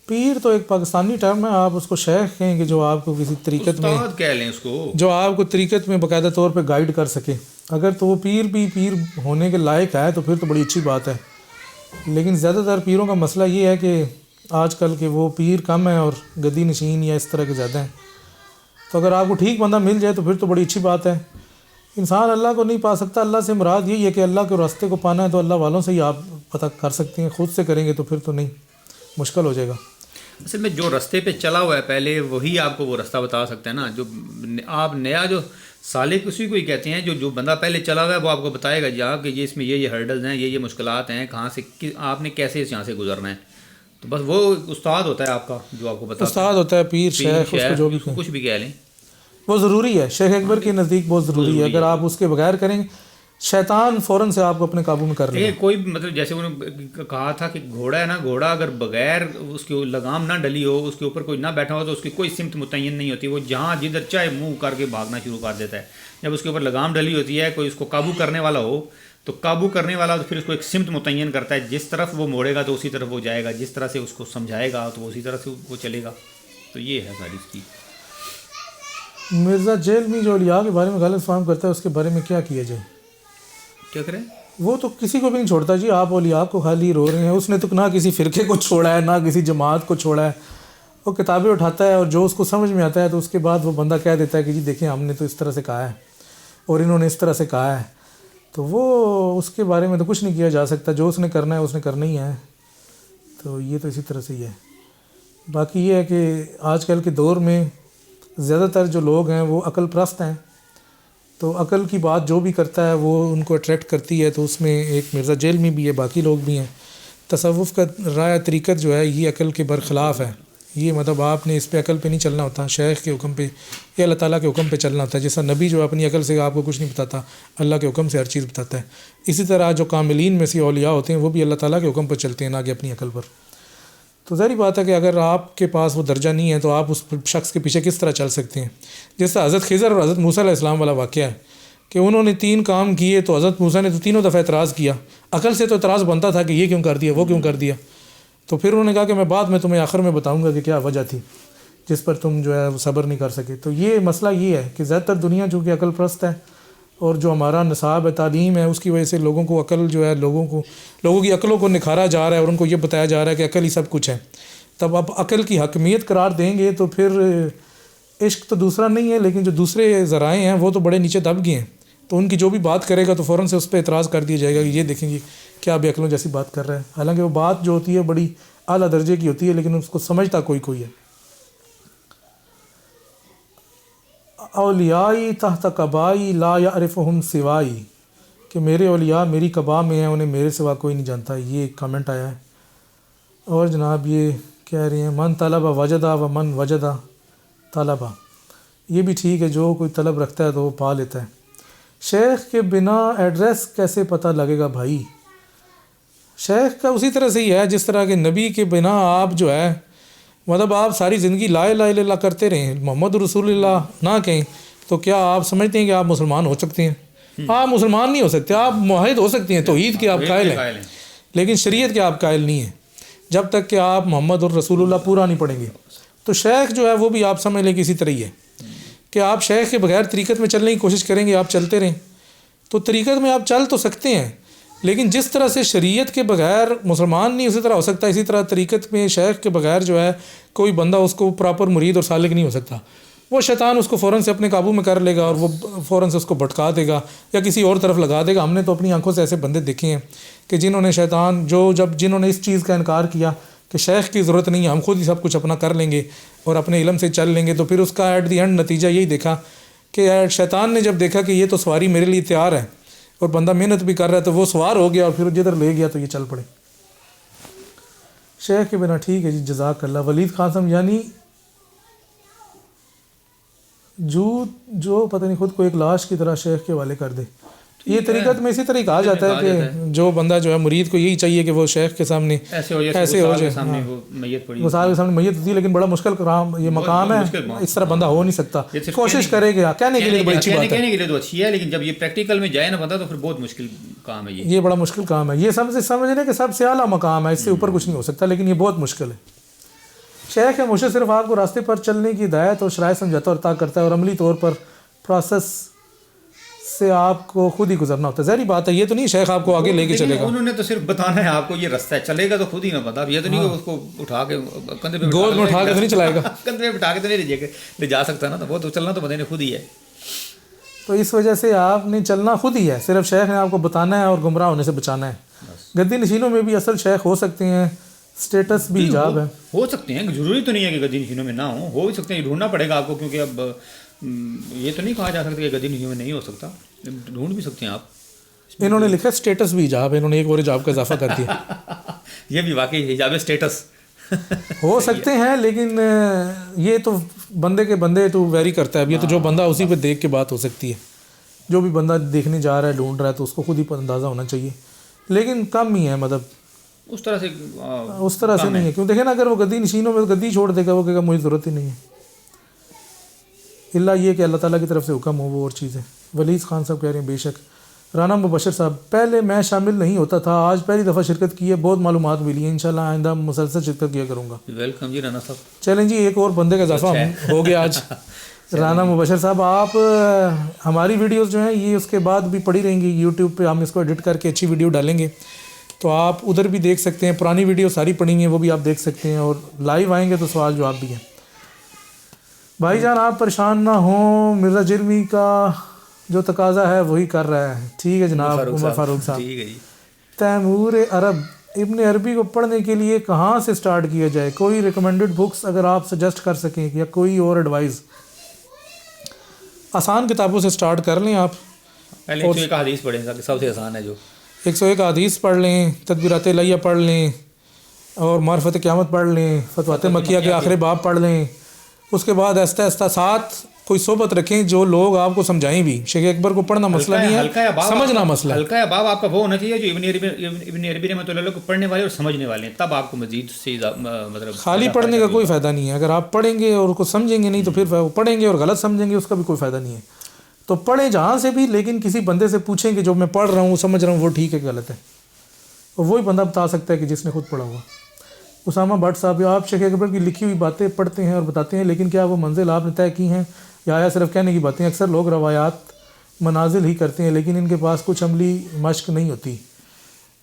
پیر تو ایک پاکستانی ٹرم ہے، آپ اس کو شیخ کہیں گے جو آپ کو کسی طریقت میں، استاد کہہ لیں اس کو، جو آپ کو طریقت میں باقاعدہ طور پہ گائیڈ کر سکے. اگر تو وہ پیر بھی پیر ہونے کے لائق ہے تو پھر تو بڑی اچھی بات ہے. لیکن زیادہ تر پیروں کا مسئلہ یہ ہے کہ آج کل کے وہ پیر کم ہیں اور گدی نشین یا اس طرح کے زیادہ ہیں. تو اگر آپ کو ٹھیک بندہ مل جائے تو پھر تو بڑی اچھی بات ہے. انسان اللہ کو نہیں پا سکتا. اللہ سے مراد یہی ہے کہ اللہ کے راستے کو پانا ہے تو اللہ والوں سے ہی آپ پتہ کر سکتے ہیں. خود سے کریں گے تو پھر تو نہیں، مشکل ہو جائے گا. اصل میں جو راستے پہ چلا ہوا ہے پہلے، وہی آپ کو وہ راستہ بتا سکتا ہے نا. جو آپ نیا جو سالک اسی کو ہی کہتے ہیں، جو بندہ پہلے چلا ہوا ہے وہ آپ کو بتائے گا جا کہ یہ اس میں یہ ہرڈلز ہیں، یہ مشکلات ہیں، کہاں سے آپ نے کیسے یہاں سے گزرنا ہے. تو بس وہ استاد ہوتا ہے آپ کا، جو آپ کو بتا، استاد ہوتا ہے، پیر شیخ، اس کو جو بھی کچھ بھی کہہ لیں، وہ ضروری ہے. شیخ اکبر کے نزدیک بہت ضروری ہے. اگر آپ اس کے بغیر کریں گے شیطان فوراً سے آپ کو اپنے قابو میں کر لے. کوئی مطلب جیسے انہوں نے کہا تھا کہ گھوڑا ہے نا، گھوڑا اگر بغیر اس کی لگام نہ ڈلی ہو، اس کے اوپر کوئی نہ بیٹھا ہو تو اس کی کوئی سمت متعین نہیں ہوتی. وہ جہاں جدھر چاہے منہ کر کے بھاگنا شروع کر دیتا ہے. جب اس کے اوپر لگام ڈلی ہوتی ہے، کوئی اس کو قابو کرنے والا ہو، تو قابو کرنے والا پھر اس کو ایک سمت متعین کرتا ہے. جس طرف وہ موڑے گا تو اسی طرف وہ جائے گا، جس طرح سے اس کو سمجھائے گا تو اسی طرح سے وہ چلے گا. تو یہ ہے ساری اس کی. مرزا جیل میں جو اولیاء کے بارے میں غلط فہم کرتا ہے، اس کے بارے میں کیا کیا جائے؟ کیا کریں؟ وہ تو کسی کو بھی نہیں چھوڑتا جی. آپ اولیاء کو خالی رو رہے ہیں. اس نے تو نہ کسی فرقے کو چھوڑا ہے، نہ کسی جماعت کو چھوڑا ہے. وہ کتابیں اٹھاتا ہے اور جو اس کو سمجھ میں آتا ہے تو اس کے بعد وہ بندہ کہہ دیتا ہے کہ جی دیکھیں ہم نے تو اس طرح سے کہا ہے اور انہوں نے اس طرح سے کہا ہے. تو وہ اس کے بارے میں تو کچھ نہیں کیا جا سکتا. جو اس نے کرنا ہے اس نے کرنا ہی ہے. تو یہ تو اسی طرح سے ہی ہے. باقی یہ ہے کہ آج کل کے دور میں زیادہ تر جو لوگ ہیں وہ عقل پرست ہیں. تو عقل کی بات جو بھی کرتا ہے وہ ان کو اٹریکٹ کرتی ہے. تو اس میں ایک مرزا جیل میں بھی ہے، باقی لوگ بھی ہیں. تصوف کا رائے طریقت جو ہے یہ عقل کے برخلاف ہے. یہ مطلب آپ نے اس پہ عقل پہ نہیں چلنا ہوتا، شیخ کے حکم پہ یا اللہ تعالیٰ کے حکم پہ چلنا ہوتا ہے. جیسا نبی جو اپنی عقل سے آپ کو کچھ نہیں بتاتا، اللہ کے حکم سے ہر چیز بتاتا ہے. اسی طرح جو کاملین میں سے اولیاء ہوتے ہیں وہ بھی اللہ تعالیٰ کے حکم پر چلتے ہیں، نہ کہ اپنی عقل پر. تو ظاہری بات ہے کہ اگر آپ کے پاس وہ درجہ نہیں ہے تو آپ اس شخص کے پیچھے کس طرح چل سکتے ہیں. جس طرح حضرت خضر اور حضرت موسیٰ علیہ السلام والا واقعہ ہے کہ انہوں نے 3 کام کیے تو حضرت موسیٰ نے تو تینوں دفعہ اعتراض کیا. عقل سے تو اعتراض بنتا تھا کہ یہ کیوں کر دیا، وہ کیوں کر دیا. تو پھر انہوں نے کہا کہ میں بعد میں تمہیں آخر میں بتاؤں گا کہ کیا وجہ تھی جس پر تم جو ہے وہ صبر نہیں کر سکے. تو یہ مسئلہ یہ ہے کہ زیادہ تر دنیا چونکہ عقل پرست ہے اور جو ہمارا نصاب ہے، تعلیم ہے، اس کی وجہ سے لوگوں کو عقل جو ہے لوگوں کی عقلوں کو نکھارا جا رہا ہے اور ان کو یہ بتایا جا رہا ہے کہ عقل ہی سب کچھ ہے. تب آپ عقل کی حکمیت قرار دیں گے تو پھر عشق تو دوسرا نہیں ہے، لیکن جو دوسرے ذرائع ہیں وہ تو بڑے نیچے دب گئے ہیں. تو ان کی جو بھی بات کرے گا تو فوراً سے اس پہ اعتراض کر دیا جائے گا کہ یہ دیکھیں گے کیا بے عقلوں جیسی بات کر رہا ہے. حالانکہ وہ بات جو ہوتی ہے بڑی اعلیٰ درجے کی ہوتی ہے لیکن اس کو سمجھتا کوئی ہے. اولیائی تحت قبائی لا یعرفہم سوائی، کہ میرے اولیاء میری قبا میں ہیں، انہیں میرے سوا کوئی نہیں جانتا. یہ ایک کامنٹ آیا ہے. اور جناب یہ کہہ رہے ہیں من طلب وجدہ و من وجدہ طلبہ، یہ بھی ٹھیک ہے، جو کوئی طلب رکھتا ہے تو وہ پا لیتا ہے. شیخ کے بنا ایڈریس کیسے پتہ لگے گا بھائی؟ شیخ کا اسی طرح سے ہی ہے جس طرح کہ نبی کے بنا آپ جو ہے مطلب آپ ساری زندگی لا الہ الا اللہ کرتے رہیں، محمد رسول اللہ نہ کہیں، تو کیا آپ سمجھتے ہیں کہ آپ مسلمان ہو سکتے ہیں؟ آپ مسلمان نہیں ہو سکتے. آپ موحد ہو سکتے ہیں، توحید کے آپ قائل ہیں، لیکن شریعت کے آپ قائل نہیں ہیں جب تک کہ آپ محمد الرسول اللہ پورا نہیں پڑھیں گے. تو شیخ جو ہے وہ بھی آپ سمجھ لیں کہ اسی طرح ہی ہے کہ آپ شیخ کے بغیر طریقت میں چلنے کی کوشش کریں گے، آپ چلتے رہیں تو طریقت میں آپ چل تو سکتے ہیں، لیکن جس طرح سے شریعت کے بغیر مسلمان نہیں اسی طرح ہو سکتا، اسی طرح طریقت میں شیخ کے بغیر جو ہے کوئی بندہ اس کو پراپر مرید اور سالک نہیں ہو سکتا. وہ شیطان اس کو فوراً سے اپنے قابو میں کر لے گا اور وہ فوراً سے اس کو بھٹکا دے گا یا کسی اور طرف لگا دے گا. ہم نے تو اپنی آنکھوں سے ایسے بندے دیکھے ہیں کہ جنہوں نے شیطان جنہوں نے اس چیز کا انکار کیا کہ شیخ کی ضرورت نہیں ہے، ہم خود ہی سب کچھ اپنا کر لیں گے اور اپنے علم سے چل لیں گے، تو پھر اس کا ایٹ دی اینڈ نتیجہ یہی دیکھا کہ شیطان نے جب دیکھا کہ یہ تو سواری میرے لیے تیار ہے اور بندہ محنت بھی کر رہا ہے، تو وہ سوار ہو گیا اور پھر جدھر لے گیا تو یہ چل پڑے. شیخ کے بنا ٹھیک ہے جی، جزاک اللہ. ولید خان صاحب یعنی جو پتہ نہیں خود کو ایک لاش کی طرح شیخ کے حوالے کر دے. یہ طریقت میں اسی طرح کہا جاتا ہے کہ جو بندہ جو ہے مرید کو یہی چاہیے کہ وہ شیخ کے سامنے ایسے ہو جائے، غسال کے سامنے میت ہوتی ہے، لیکن بڑا مشکل کام یہ مقام ہے، اس طرح بندہ ہو نہیں سکتا. کوشش کرے گا کہنے کے لیے بڑی اچھی بات ہے، کہنے کے لیے تو اچھی ہے، لیکن جب یہ پریکٹیکل میں جائے نا بندہ تو پھر بہت مشکل کام ہے. یہ بڑا مشکل کام ہے. یہ سمجھنے کہ سب سے اعلیٰ مقام ہے، اس سے اوپر کچھ نہیں ہو سکتا، لیکن یہ بہت مشکل ہے. شیخ ہے مجھے صرف آپ کو راستے پر چلنے کی ہدایت اور شرائط سمجھاتا اور عطا کرتا ہے، اور عملی طور پر پروسیس سے آپ کو خود ہی گزرنا ہوتا ہے. ظاہری بات ہے، یہ تو نہیں شیخ آپ کو آگے لے کے چلے گا، انہوں نے تو صرف بتانا ہے آپ کو یہ رستہ ہے، چلے گا تو خود ہی نہ پتا. یہ تو نہیں کہ اس کو اٹھا کے کندھے پہ گود میں اٹھا کے تو نہیں چلائے گا، کندھے پہ اٹھا کے تو نہیں لے جا سکتا نا، تو وہ تو چلنا تو بندے نے خود ہی ہے. تو اس وجہ سے آپ نے چلنا خود ہی ہے، صرف شیخ نے آپ کو بتانا ہے اور گمراہ ہونے سے بچانا ہے. گدی نشینوں میں بھی اصل شیخ ہو سکتے ہیں، اسٹیٹس بھی ایجاب ہے. ہو سکتے ہیں، ضروری تو نہیں ہے کہ گدی نشینوں میں نہ ہو بھی سکتے ہیں. ڈھونڈنا پڑے گا آپ کو، کیونکہ اب یہ تو نہیں کہا جا سکتا کہ گدی نشینوں میں نہیں ہو سکتا، ڈھونڈ بھی سکتے ہیں آپ. انہوں نے لکھا اسٹیٹس بھی ایجاب ہے، انہوں نے ایک اور ایجاب کا اضافہ کر دیا. یہ بھی واقعی ایجاب اسٹیٹس ہو سکتے ہیں، لیکن یہ تو بندے کے بندے تو ویری کرتا ہے. اب یہ تو جو بندہ اسی پہ دیکھ کے بات ہو سکتی ہے، جو بھی بندہ دیکھنے جا رہا ہے ڈھونڈ رہا ہے تو اس کو خود ہی اندازہ ہونا چاہیے، لیکن کم ہی ہے. مطلب اس طرح سے نہیں ہے. کیوں دیکھیں نا، اگر وہ گدی نشینوں میں گدی چھوڑ دے گا، وہ کہے گا مجھے ضرورت ہی نہیں ہے، اللہ یہ کہ اللہ تعالیٰ کی طرف سے حکم ہو، وہ اور چیز ہے. ولید خان صاحب کہہ رہے ہیں بے شک. رانا مبشر صاحب، پہلے میں شامل نہیں ہوتا تھا، آج پہلی دفعہ شرکت کی ہے، بہت معلومات ملی ہیں، انشاءاللہ آئندہ مسلسل شرکت کیا کروں گا. ویلکم جی رانا صاحب. چلیں جی، ایک اور بندے کا اضافہ ہو گیا آج. رانا مبشر صاحب، آپ ہماری ویڈیوز جو ہیں یہ اس کے بعد بھی پڑی رہیں گی یوٹیوب پہ، ہم اس کو ایڈٹ کر کے اچھی ویڈیو ڈالیں گے، تو آپ ادھر بھی دیکھ سکتے ہیں. پرانی ویڈیو ساری پڑی ہیں، وہ بھی آپ دیکھ سکتے ہیں، اور لائیو آئیں گے تو سوال جواب بھی ہیں. بھائی جان آپ پریشان نہ ہوں، مرزا جرمی کا جو تقاضا ہے وہی کر رہا ہے. ٹھیک ہے جناب. عمر فاروق صاحب، تیمور عرب ابن عربی کو پڑھنے کے لیے کہاں سے سٹارٹ کیا جائے؟ کوئی ریکمینڈڈ بکس اگر آپ سجیسٹ کر سکیں یا کوئی اور ایڈوائز. آسان کتابوں سے سٹارٹ کر لیں آپ. پہلے 101 حدیث پڑھیں گا کہ سب سے آسان ہے، جو 101 حدیث پڑھ لیں، تدبیرات الہیہ پڑھ لیں، اور معرفت قیامت پڑھ لیں، فتوحات مکیہ کے آخری باب پڑھ لیں. اس کے بعد آہستہ آہستہ ساتھ کوئی صحبت رکھیں جو لوگ آپ کو سمجھائیں بھی. شیخ اکبر کو پڑھنا مسئلہ نہیں ہے، سمجھنا مسئلہ. ہلکا باب آپ کا وہ ہونا چاہیے جو ابن عربی رحمۃ اللہ کو پڑھنے والے اور سمجھنے والے ہیں، تب آپ کو مزید سے مطلب خالی پڑھنے کا کوئی فائدہ نہیں ہے. اگر آپ پڑھیں گے اور کو سمجھیں گے نہیں تو پھر پڑھیں گے اور غلط سمجھیں گے، اس کا بھی کوئی فائدہ نہیں ہے. تو پڑھیں جہاں سے بھی، لیکن کسی بندے سے پوچھیں کہ جو میں پڑھ رہا ہوں سمجھ رہا ہوں وہ ٹھیک ہے کہ غلط ہے، اور وہی بندہ بتا سکتا ہے کہ جس نے خود پڑھا ہوا. اسامہ بٹ صاحب، آپ شیخ اکبر کی لکھی ہوئی باتیں پڑھتے ہیں اور بتاتے ہیں، لیکن کیا وہ منزل آپ نے طے کی ہیں یا آیا صرف کہنے کی باتیں؟ اکثر لوگ روایات منازل ہی کرتے ہیں، لیکن ان کے پاس کچھ عملی مشق نہیں ہوتی.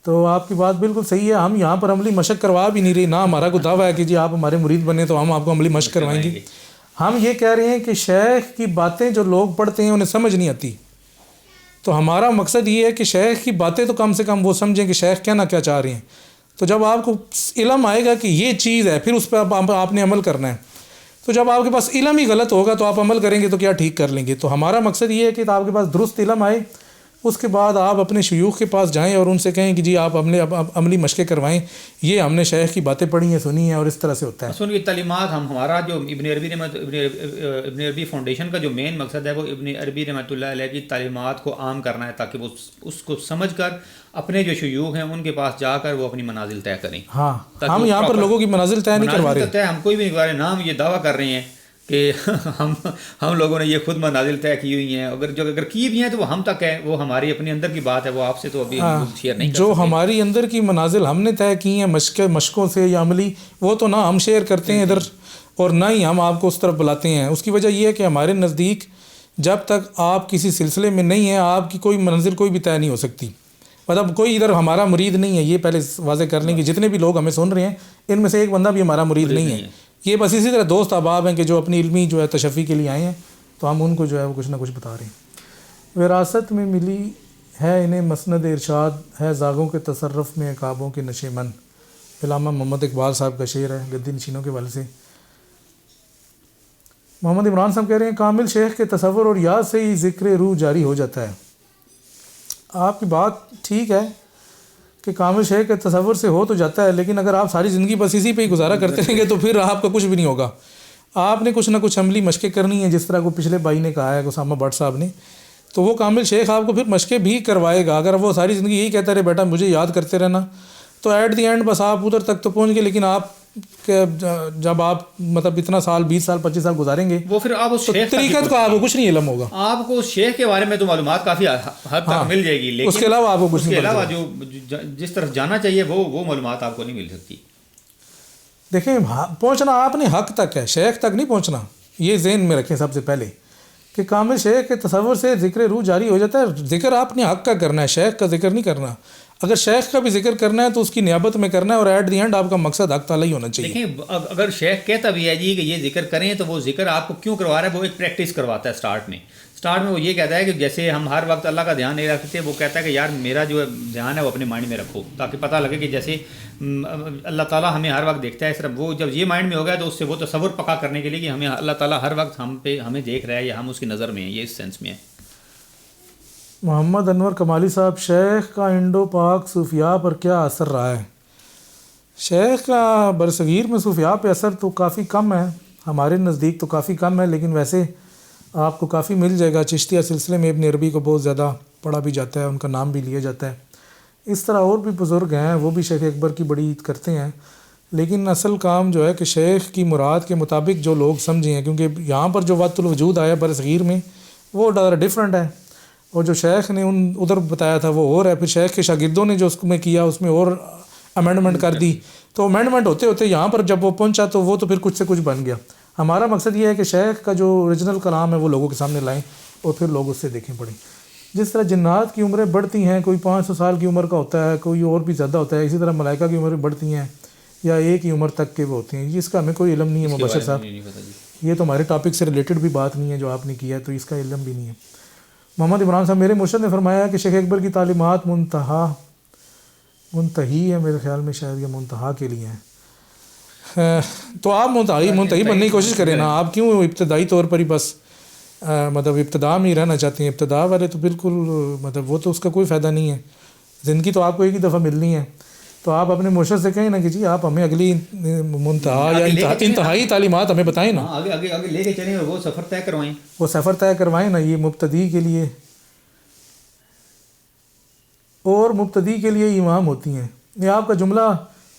تو آپ کی بات بالکل صحیح ہے. ہم یہاں پر عملی مشق کروا بھی نہیں رہی، نہ ہمارا کوئی دعویٰ ہے کہ جی آپ ہمارے مرید بنے تو ہم آپ کو عملی مشق کروائیں گے. ہم یہ کہہ رہے ہیں کہ شیخ کی باتیں جو لوگ پڑھتے ہیں انہیں سمجھ نہیں آتی، تو ہمارا مقصد یہ ہے کہ شیخ کی باتیں تو کم سے کم وہ سمجھیں کہ شیخ کہنا کیا چاہ رہے ہیں. تو جب آپ کو علم آئے گا کہ یہ چیز ہے، پھر اس پہ آپ نے عمل کرنا ہے. تو جب آپ کے پاس علم ہی غلط ہوگا تو آپ عمل کریں گے تو کیا ٹھیک کر لیں گے. تو ہمارا مقصد یہ ہے کہ آپ کے پاس درست علم آئے, اس کے بعد آپ اپنے شیوخ کے پاس جائیں اور ان سے کہیں کہ جی آپ عملی مشقیں کروائیں, یہ ہم نے شیخ کی باتیں پڑھی ہیں, سنی ہیں, اور اس طرح سے ہوتا ہے. ان کی تعلیمات ہمارا جو ابن عربی فاؤنڈیشن کا جو مین مقصد ہے وہ ابن عربی رحمۃ اللہ علیہ کی تعلیمات کو عام کرنا ہے, تاکہ وہ اس کو سمجھ کر اپنے جو شیوخ ہیں ان کے پاس جا کر وہ اپنی منازل طے کریں. ہاں, ہم یہاں پر لوگوں کی منازل طے نہیں کروا رہے, ہم کوئی بھی نہیں کروا رہے. نام یہ دعویٰ کر رہے ہیں کہ ہم لوگوں نے یہ خود منازل طے کی ہوئی ہیں, اگر کی بھی ہیں تو وہ ہم تک ہے, وہ ہماری اپنی اندر کی بات ہے, وہ آپ سے تو ابھی شیئر نہیں کر جو ہماری اندر کی منازل ہم نے طے کی ہیں مشقوں سے یا عملی, وہ تو نہ ہم شیئر کرتے ہیں ادھر اور نہ ہی ہم آپ کو اس طرف بلاتے ہیں. اس کی وجہ یہ ہے کہ ہمارے نزدیک جب تک آپ کسی سلسلے میں نہیں ہیں آپ کی کوئی منزل کوئی بھی طے نہیں ہو سکتی. مطلب کوئی ادھر ہمارا مرید نہیں ہے, یہ پہلے واضح کر لیں کہ جتنے بھی لوگ ہمیں سن رہے ہیں ان میں سے ایک بندہ بھی ہمارا مرید نہیں ہے. یہ بس اسی طرح دوست احباب ہیں کہ جو اپنی علمی جو ہے تشفی کے لیے آئے ہیں, تو ہم ان کو جو ہے وہ کچھ نہ کچھ بتا رہے ہیں. وراثت میں ملی ہے انہیں مسند ارشاد, ہے زاغوں کے تصرف میں عقابوں کے نشے من. علامہ محمد اقبال صاحب کا شعر ہے گدی نشینوں کے حوالے سے. محمد عمران صاحب کہہ رہے ہیں کامل شیخ کے تصور اور یاد سے ہی ذکر روح جاری ہو جاتا ہے. آپ کی بات ٹھیک ہے کہ کامل شیخ کے تصور سے ہو تو جاتا ہے, لیکن اگر آپ ساری زندگی بس اسی پہ ہی گزارا کرتے رہیں گے تو پھر آپ کا کچھ بھی نہیں ہوگا. آپ نے کچھ نہ کچھ عملی مشقیں کرنی ہیں, جس طرح کو پچھلے بھائی نے کہا ہے اسامہ بٹ صاحب نے, تو وہ کامل شیخ آپ کو پھر مشقیں بھی کروائے گا. اگر وہ ساری زندگی یہی کہتا رہے بیٹا مجھے یاد کرتے رہنا, تو ایٹ دی اینڈ بس آپ ادھر تک تو پہنچ گئے, لیکن آپ جب آپ مطلب اتنا سال 20 سال 25 سال گزاریں گے وہ پھر آپ اس شیخ طریقت کا آپ کو کچھ نہیں علم ہوگا. آپ کو اس شیخ کے بارے میں تو معلومات کافی حد تک مل جائے گی, لیکن اس کے علاوہ آپ کو کچھ نہیں, اس کے علاوہ جو جس طرف جانا چاہیے وہ معلومات آپ کو نہیں مل سکتی. دیکھیں پہنچنا آپ نے حق تک ہے, شیخ تک نہیں پہنچنا. یہ ذہن میں رکھیں سب سے پہلے کہ کامل شیخ کے تصور سے ذکر روح جاری ہو جاتا ہے. ذکر آپ نے حق کا کرنا ہے, شیخ کا ذکر نہیں کرنا. اگر شیخ کا بھی ذکر کرنا ہے تو اس کی نیابت میں کرنا ہے, اور ایٹ دی اینڈ آپ کا مقصد حق تعالی ہونا چاہیے. دیکھیں اگر شیخ کہتا بھی ہے جی کہ یہ ذکر کریں, تو وہ ذکر آپ کو کیوں کروا رہا ہے, وہ ایک پریکٹس کرواتا ہے. اسٹارٹ میں وہ یہ کہتا ہے کہ جیسے ہم ہر وقت اللہ کا دھیان نہیں رکھتے, وہ کہتا ہے کہ یار میرا جو دھیان ہے وہ اپنے مائنڈ میں رکھو, تاکہ پتہ لگے کہ جیسے اللہ تعالیٰ ہمیں ہر وقت دیکھتا ہے. صرف وہ جب یہ مائنڈ میں ہو گیا تو اس سے وہ تصور پکا کرنے کے لیے کہ ہمیں اللہ تعالیٰ ہر وقت ہمیں دیکھ رہا ہے یا ہم اس کی نظر میں ہیں, یہ اس سینس میں ہے. محمد انور کمالی صاحب, شیخ کا انڈو پاک صوفیاء پر کیا اثر رہا ہے؟ شیخ کا برصغیر میں صوفیاء پہ اثر تو کافی کم ہے, ہمارے نزدیک تو کافی کم ہے, لیکن ویسے آپ کو کافی مل جائے گا. چشتیہ سلسلے میں ابن عربی کو بہت زیادہ پڑھا بھی جاتا ہے, ان کا نام بھی لیا جاتا ہے. اس طرح اور بھی بزرگ ہیں, وہ بھی شیخ اکبر کی بڑی عید کرتے ہیں, لیکن اصل کام جو ہے کہ شیخ کی مراد کے مطابق جو لوگ سمجھیں ہیں, کیونکہ یہاں پر جو وقت الوجود آیا برصغیر میں وہ ڈفرینٹ ہے, اور جو شیخ نے ادھر بتایا تھا وہ اور ہے. پھر شیخ کے شاگردوں نے جو اس میں کیا اس میں اور امینڈمنٹ کر دی, تو امینڈمنٹ ہوتے ہوتے یہاں پر جب وہ پہنچا تو وہ تو پھر کچھ سے کچھ بن گیا. ہمارا مقصد یہ ہے کہ شیخ کا جو اوریجنل کلام ہے وہ لوگوں کے سامنے لائیں اور پھر لوگ اس سے دیکھیں پڑھیں. جس طرح جنات کی عمریں بڑھتی ہیں, کوئی 500 سال کی عمر کا ہوتا ہے, کوئی اور بھی زیادہ ہوتا ہے, اسی طرح ملائکہ کی عمریں بڑھتی ہیں یا ایک ہی عمر تک کے وہ ہوتے ہیں. اس کا ہمیں کوئی علم نہیں ہے مبشر صاحب, یہ تو ہمارے ٹاپک سے ریلیٹڈ بھی بات نہیں ہے جو آپ نے کیا ہے, تو اس کا علم بھی نہیں ہے. محمد عمران صاحب, میرے مرشد نے فرمایا کہ شیخ اکبر کی تعلیمات منتہی ہے, میرے خیال میں شاید یہ منتہا کے لیے ہیں. تو آپ منتہی بننے کی کوشش کریں نا, آپ کیوں ابتدائی طور پر ہی بس مطلب ابتدا میں ہی رہنا چاہتے ہیں؟ ابتدا والے تو بالکل مطلب وہ تو اس کا کوئی فائدہ نہیں ہے. زندگی تو آپ کو ایک ہی دفعہ ملنی ہے, تو آپ اپنے مرشد سے کہیں نا کہ جی آپ ہمیں اگلی منتہا یا انتہائی تعلیمات ہمیں بتائیں نا, آگے لے کے چلیں اور وہ سفر طے کروائیں. وہ سفر طے کروائیں نا. یہ مبتدی کے لیے اور مبتدی کے لیے امام ہوتی ہیں. یہ آپ کا جملہ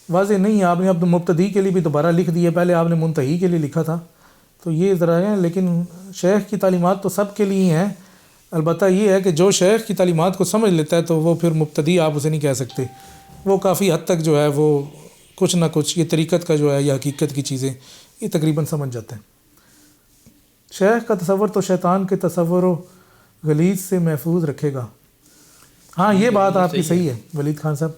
واضح نہیں ہے, آپ نے اب مبتدی کے لیے بھی دوبارہ لکھ دیا, پہلے آپ نے منتہی کے لیے لکھا تھا, تو یہ ذرا ہے. لیکن شیخ کی تعلیمات تو سب کے لیے ہیں. البتہ یہ ہے کہ جو شیخ کی تعلیمات کو سمجھ لیتا ہے تو وہ پھر مبتدی آپ اسے نہیں کہہ سکتے. وہ کافی حد تک جو ہے وہ کچھ نہ کچھ یہ طریقت کا جو ہے یا حقیقت کی چیزیں یہ تقریباً سمجھ جاتے ہیں. شیخ کا تصور تو شیطان کے تصور و غلیظ سے محفوظ رکھے گا. ہاں یہ بات آپ کی صحیح ہے ولید خان صاحب.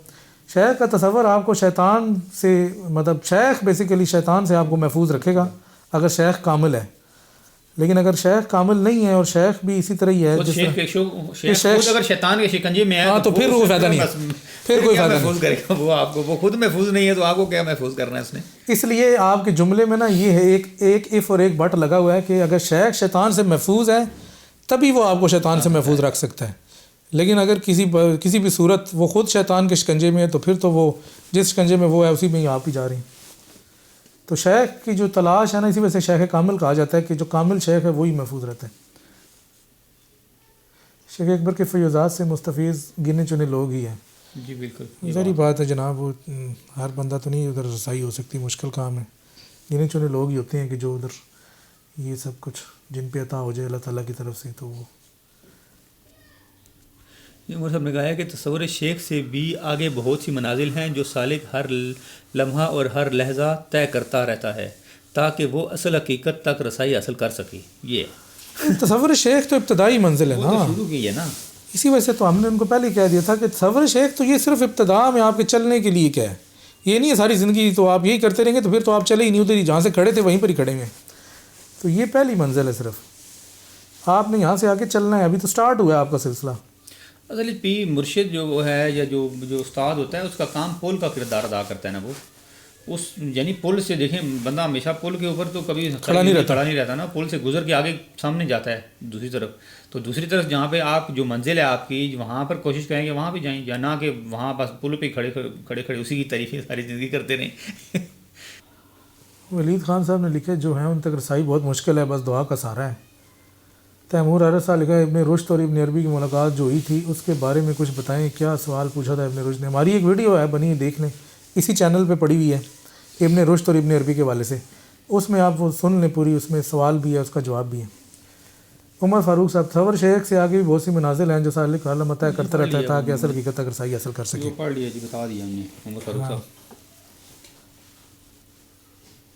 شیخ کا تصور آپ کو شیطان سے مطلب شیخ بیسیکلی شیطان سے آپ کو محفوظ رکھے گا اگر شیخ کامل ہے, لیکن اگر شیخ کامل نہیں ہے اور شیخ بھی اسی طرح ہی ہے جس شیخ خود اگر شیطان کے شکنجے میں ہے ہاں تو پھر کوئی فائدہ نہیں ہے، پھر کوئی فائدہ محفوظ کرے گا وہ آپ کو، وہ خود محفوظ نہیں ہے تو آپ کو کیا محفوظ کرنا ہے اس نے. اس لیے آپ کے جملے میں نا یہ ہے ایک اف اور ایک بٹ لگا ہوا ہے کہ اگر شیخ شیطان سے محفوظ ہے تبھی وہ آپ کو شیطان سے محفوظ رکھ سکتا ہے، لیکن اگر کسی بھی صورت وہ خود شیطان کے شکنجے میں ہے تو پھر تو وہ جس شکنجے میں وہ ہے اسی میں ہی آپ ہی جا رہے ہیں. تو شیخ کی جو تلاش ہے نا، اسی وجہ سے شیخ کامل کہا جاتا ہے کہ جو کامل شیخ ہے وہی محفوظ رہتا ہے. شیخ اکبر کے فیوزات سے مستفیض گنے چنے لوگ ہی ہیں. جی بالکل ظاہری بات ہے جناب، وہ ہر بندہ تو نہیں ادھر رسائی ہو سکتی، مشکل کام ہے. گنے چنے لوگ ہی ہوتے ہیں کہ جو ادھر یہ سب کچھ جن پہ عطا ہو جائے اللہ تعالیٰ کی طرف سے. تو وہ عمر صاحب نے کہا ہے کہ تصور شیخ سے بھی آگے بہت سی منازل ہیں جو سالک ہر لمحہ اور ہر لحظہ طے کرتا رہتا ہے تاکہ وہ اصل حقیقت تک رسائی حاصل کر سکے. یہ تصور شیخ تو ابتدائی منزل ہے نا، شروع کی ہے نا. اسی وجہ سے تو ہم نے ان کو پہلے ہی کہہ دیا تھا کہ تصور شیخ تو یہ صرف ابتدا میں آپ کے چلنے کے لیے کیا ہے، یہ نہیں ہے ساری زندگی تو آپ یہی کرتے رہیں گے تو پھر تو آپ چلے ہی نہیں، ادھر ہی جہاں سے کھڑے تھے وہیں پر ہی کھڑے ہوئے ہیں. تو یہ پہلی منزل ہے، صرف آپ نے یہاں سے آگے چلنا ہے. ابھی تو سٹارٹ ہوا ہے آپ کا سلسلہ. اصل پیر مرشد جو وہ ہے یا جو استاد ہوتا ہے اس کا کام پل کا کردار ادا کرتا ہے نا. وہ اس یعنی پل سے دیکھیں بندہ ہمیشہ پل کے اوپر تو کبھی کھڑا نہیں رہتا نا، پل سے گزر کے آگے سامنے جاتا ہے دوسری طرف. تو دوسری طرف جہاں پہ آپ جو منزل ہے آپ کی وہاں پر کوشش کریں کہ وہاں پہ جائیں، یا نہ کہ وہاں بس پل پہ کھڑے اسی کی تعریفیں ساری زندگی کرتے رہیں. ولید خان صاحب نے لکھے جو ہیں ان تک رسائی بہت مشکل ہے، بس دعا کا سہارا ہے. تیمور ارس صاحب لکھا ہے ابن رشد اور ابن عربی کی ملاقات جو ہوئی تھی اس کے بارے میں کچھ بتائیں. کیا سوال پوچھا تھا ابن رشد نے؟ ہماری ایک ویڈیو ہے بنی، دیکھ لیں، اسی چینل پہ پڑی ہوئی ہے ابن رشد اور ابن عربی کے حوالے سے، اس میں آپ وہ سن لیں پوری، اس میں سوال بھی ہے اس کا جواب بھی ہے. عمر فاروق صاحب تصور شیخ سے آگے بھی بہت سی منازل ہیں جو سالک عالم عطا کرتا رہتا ہے تاکہ اصل حقیقت تک رسائی حاصل کر سکے. پڑھ لیا جی، بتا دیا ہم نے عمر فاروق صاحب.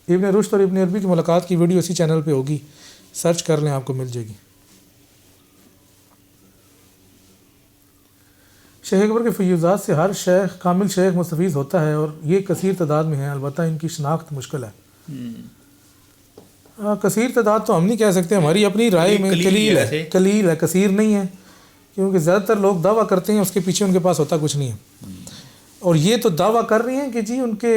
ابن رشد اور ابن عربی کی ملاقات کی ویڈیو اسی چینل پہ ہوگی، سرچ کر لیں آپ کو مل جائے گی. شیخ اکبر کے فیوزات سے ہر شیخ کامل شیخ مستفیض ہوتا ہے اور یہ کثیر تعداد میں ہیں، البتہ ان کی شناخت مشکل ہے. کثیر تعداد تو ہم نہیں کہہ سکتے، ہماری اپنی رائے میں قلیل ہے، کثیر نہیں ہے، کیونکہ زیادہ تر لوگ دعویٰ کرتے ہیں اس کے پیچھے ان کے پاس ہوتا کچھ نہیں ہے. اور یہ تو دعویٰ کر رہی ہیں کہ جی ان کے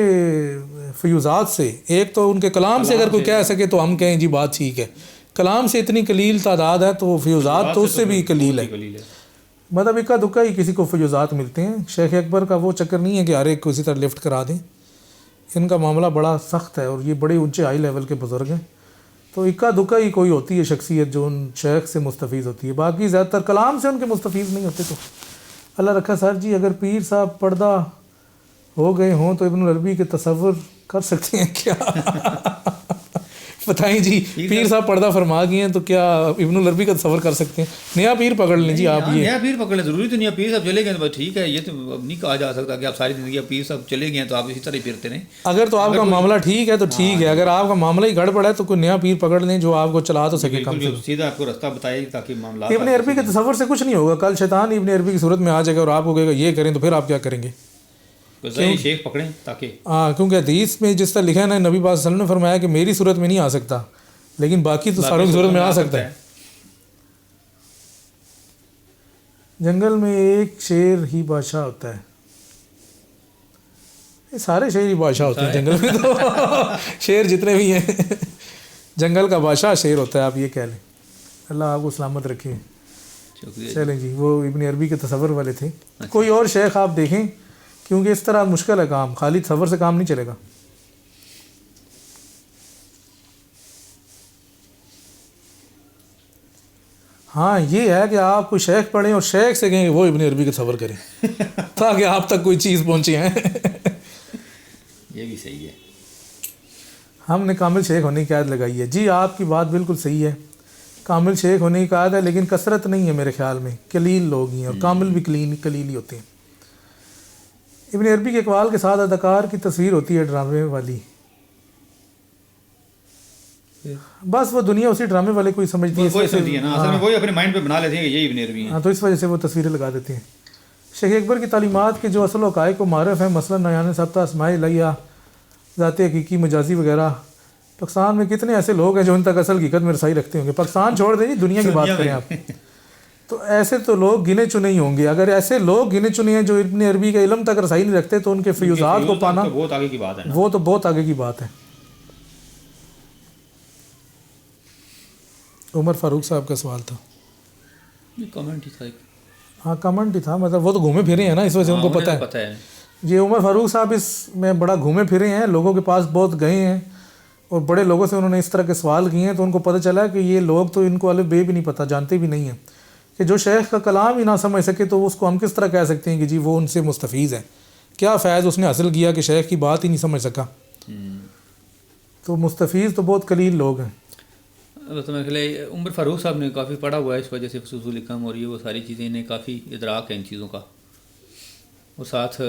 فیوزات سے، ایک تو ان کے کلام سے اگر کوئی کہہ سکے تو ہم کہیں جی بات ٹھیک ہے، کلام سے اتنی قلیل تعداد ہے تو فیوزات تو اس سے بھی قلیل ہے. مطلب اکا دکا ہی کسی کو فیوزات ملتے ہیں. شیخ اکبر کا وہ چکر نہیں ہے کہ ہر ایک کو اسی طرح لفٹ کرا دیں، ان کا معاملہ بڑا سخت ہے اور یہ بڑے اونچے ہائی لیول کے بزرگ ہیں. تو اکا دکا ہی کوئی ہوتی ہے شخصیت جو ان شیخ سے مستفیض ہوتی ہے، باقی زیادہ تر کلام سے ان کے مستفیض نہیں ہوتے. تو اللہ رکھا سر جی، اگر پیر صاحب پردہ ہو گئے ہوں تو ابن العربی کے تصور کر سکتے ہیں کیا؟ بتائیں جی، پیر صاحب پردہ فرما گئے ہیں تو کیا ابن العربی کا تصور کر سکتے ہیں؟ نیا پیر پکڑ لیں جی آپ. یہ نیا پیر پکڑ لیں، ضروری تو نہیں پیر صاحب چلے گئے تو ٹھیک ہے، یہ تو اب نہیں کہا جا سکتا کہ آپ ساری زندگی پیر صاحب چلے گئے ہیں تو آپ اسی طرح ہی پھرتے رہیں. اگر تو آپ کا معاملہ ٹھیک ہے تو ٹھیک ہے، اگر آپ کا معاملہ ہی گڑبڑ ہے تو کوئی نیا پیر پکڑ لیں جو آپ کو چلا تو سکے، کم سے کم سیدھا آپ کو راستہ بتائے تاکہ معاملات. ابن عربی کے تصور سے کچھ نہیں ہوگا، کل شیطان ابن عربی کی صورت میں آ جائے گا اور آپ کو کہے گا یہ کریں تو پھر آپ کیا کریں گے؟ شیخ پکڑیں تاکہ کیونکہ حدیث میں جس طرح لکھا ہے نا، نبی پاک صلی اللہ علیہ وسلم نے فرمایا کہ میری صورت میں نہیں آ سکتا لیکن باقی تو ساروں کی صورت میں آ سکتا ہے. جنگل میں ایک شیر ہی بادشاہ ہوتا ہے. یہ سارے شیر ہی بادشاہ ہوتے ہیں جنگل میں، تو شیر جتنے بھی ہیں جنگل کا بادشاہ شیر ہوتا ہے، آپ یہ کہہ لیں. اللہ آپ کو سلامت رکھے. چلیں جی، وہ ابن عربی کے تصور والے تھے. کوئی اور شیخ آپ دیکھیں، کیونکہ اس طرح مشکل ہے کام، خالی تصور سے کام نہیں چلے گا. ہاں یہ ہے کہ آپ کوئی شیخ پڑھیں اور شیخ سے کہیں وہ ابن عربی کا تصور کریں تاکہ آپ تک کوئی چیز پہنچے ہیں. یہ بھی صحیح ہے. ہم نے کامل شیخ ہونے کی قید لگائی ہے. جی آپ کی بات بالکل صحیح ہے، کامل شیخ ہونے کی قید ہے، لیکن کثرت نہیں ہے میرے خیال میں، قلیل لوگ ہی ہیں اور کامل بھی قلیل ہی ہوتے ہیں. ابن عربی کے اقوال کے ساتھ اداکار کی تصویر ہوتی ہے ڈرامے والی، بس وہ دنیا اسی ڈرامے والے کو ہی سمجھتی ہے، اصل میں وہی اپنے مائنڈ پہ بنا لیتے ہیں کہ یہی ابن عربی ہیں. ہاں، تو اس وجہ سے وہ تصویریں لگا دیتے ہیں. شیخ اکبر کی تعلیمات کے جو اصل حقائق کو معرف ہیں، مثلا نیان ثابتہ اسماء الہیہ، ذات حقیقی، مجازی وغیرہ، پاکستان میں کتنے ایسے لوگ ہیں جو ان تک اصل حقیقت میں رسائی رکھتے ہوں گے. پاکستان چھوڑ دیں جی, دنیا کی بات کریں آپ, تو ایسے تو لوگ گنے چنے ہی ہوں گے. اگر ایسے لوگ گنے چنے ہیں جو ابن عربی کے علم تک رسائی نہیں رکھتے تو ان کے فیوزات کو پانا بہت آگے کی بات ہے, وہ تو بہت آگے کی بات ہے. عمر فاروق صاحب کا سوال تھا, کمنٹ ہی تھا. ہاں کمنٹ ہی تھا, مطلب وہ تو گھومے پھرے ہیں نا, اس وجہ سے ان کو پتہ ہے. یہ عمر فاروق صاحب اس میں بڑا گھومے پھرے ہیں, لوگوں کے پاس بہت گئے ہیں اور بڑے لوگوں سے انہوں نے اس طرح کے سوال کیے ہیں, تو ان کو پتہ چلا کہ یہ لوگ تو ان کو الف بے بھی نہیں پتہ, جانتے بھی نہیں ہیں کہ جو شیخ کا کلام ہی نہ سمجھ سکے تو اس کو ہم کس طرح کہہ سکتے ہیں کہ جی وہ ان سے مستفیض ہے. کیا فیض اس نے حاصل کیا کہ شیخ کی بات ہی نہیں سمجھ سکا. تو مستفیض تو بہت قلیل لوگ ہیں. تو میں خیال عمر فاروق صاحب نے کافی پڑھا ہوا ہے, اس وجہ سے فصول کم ہو رہی ہے, وہ ساری چیزیں انہیں کافی ادراک ہے ان چیزوں کا, اور ساتھ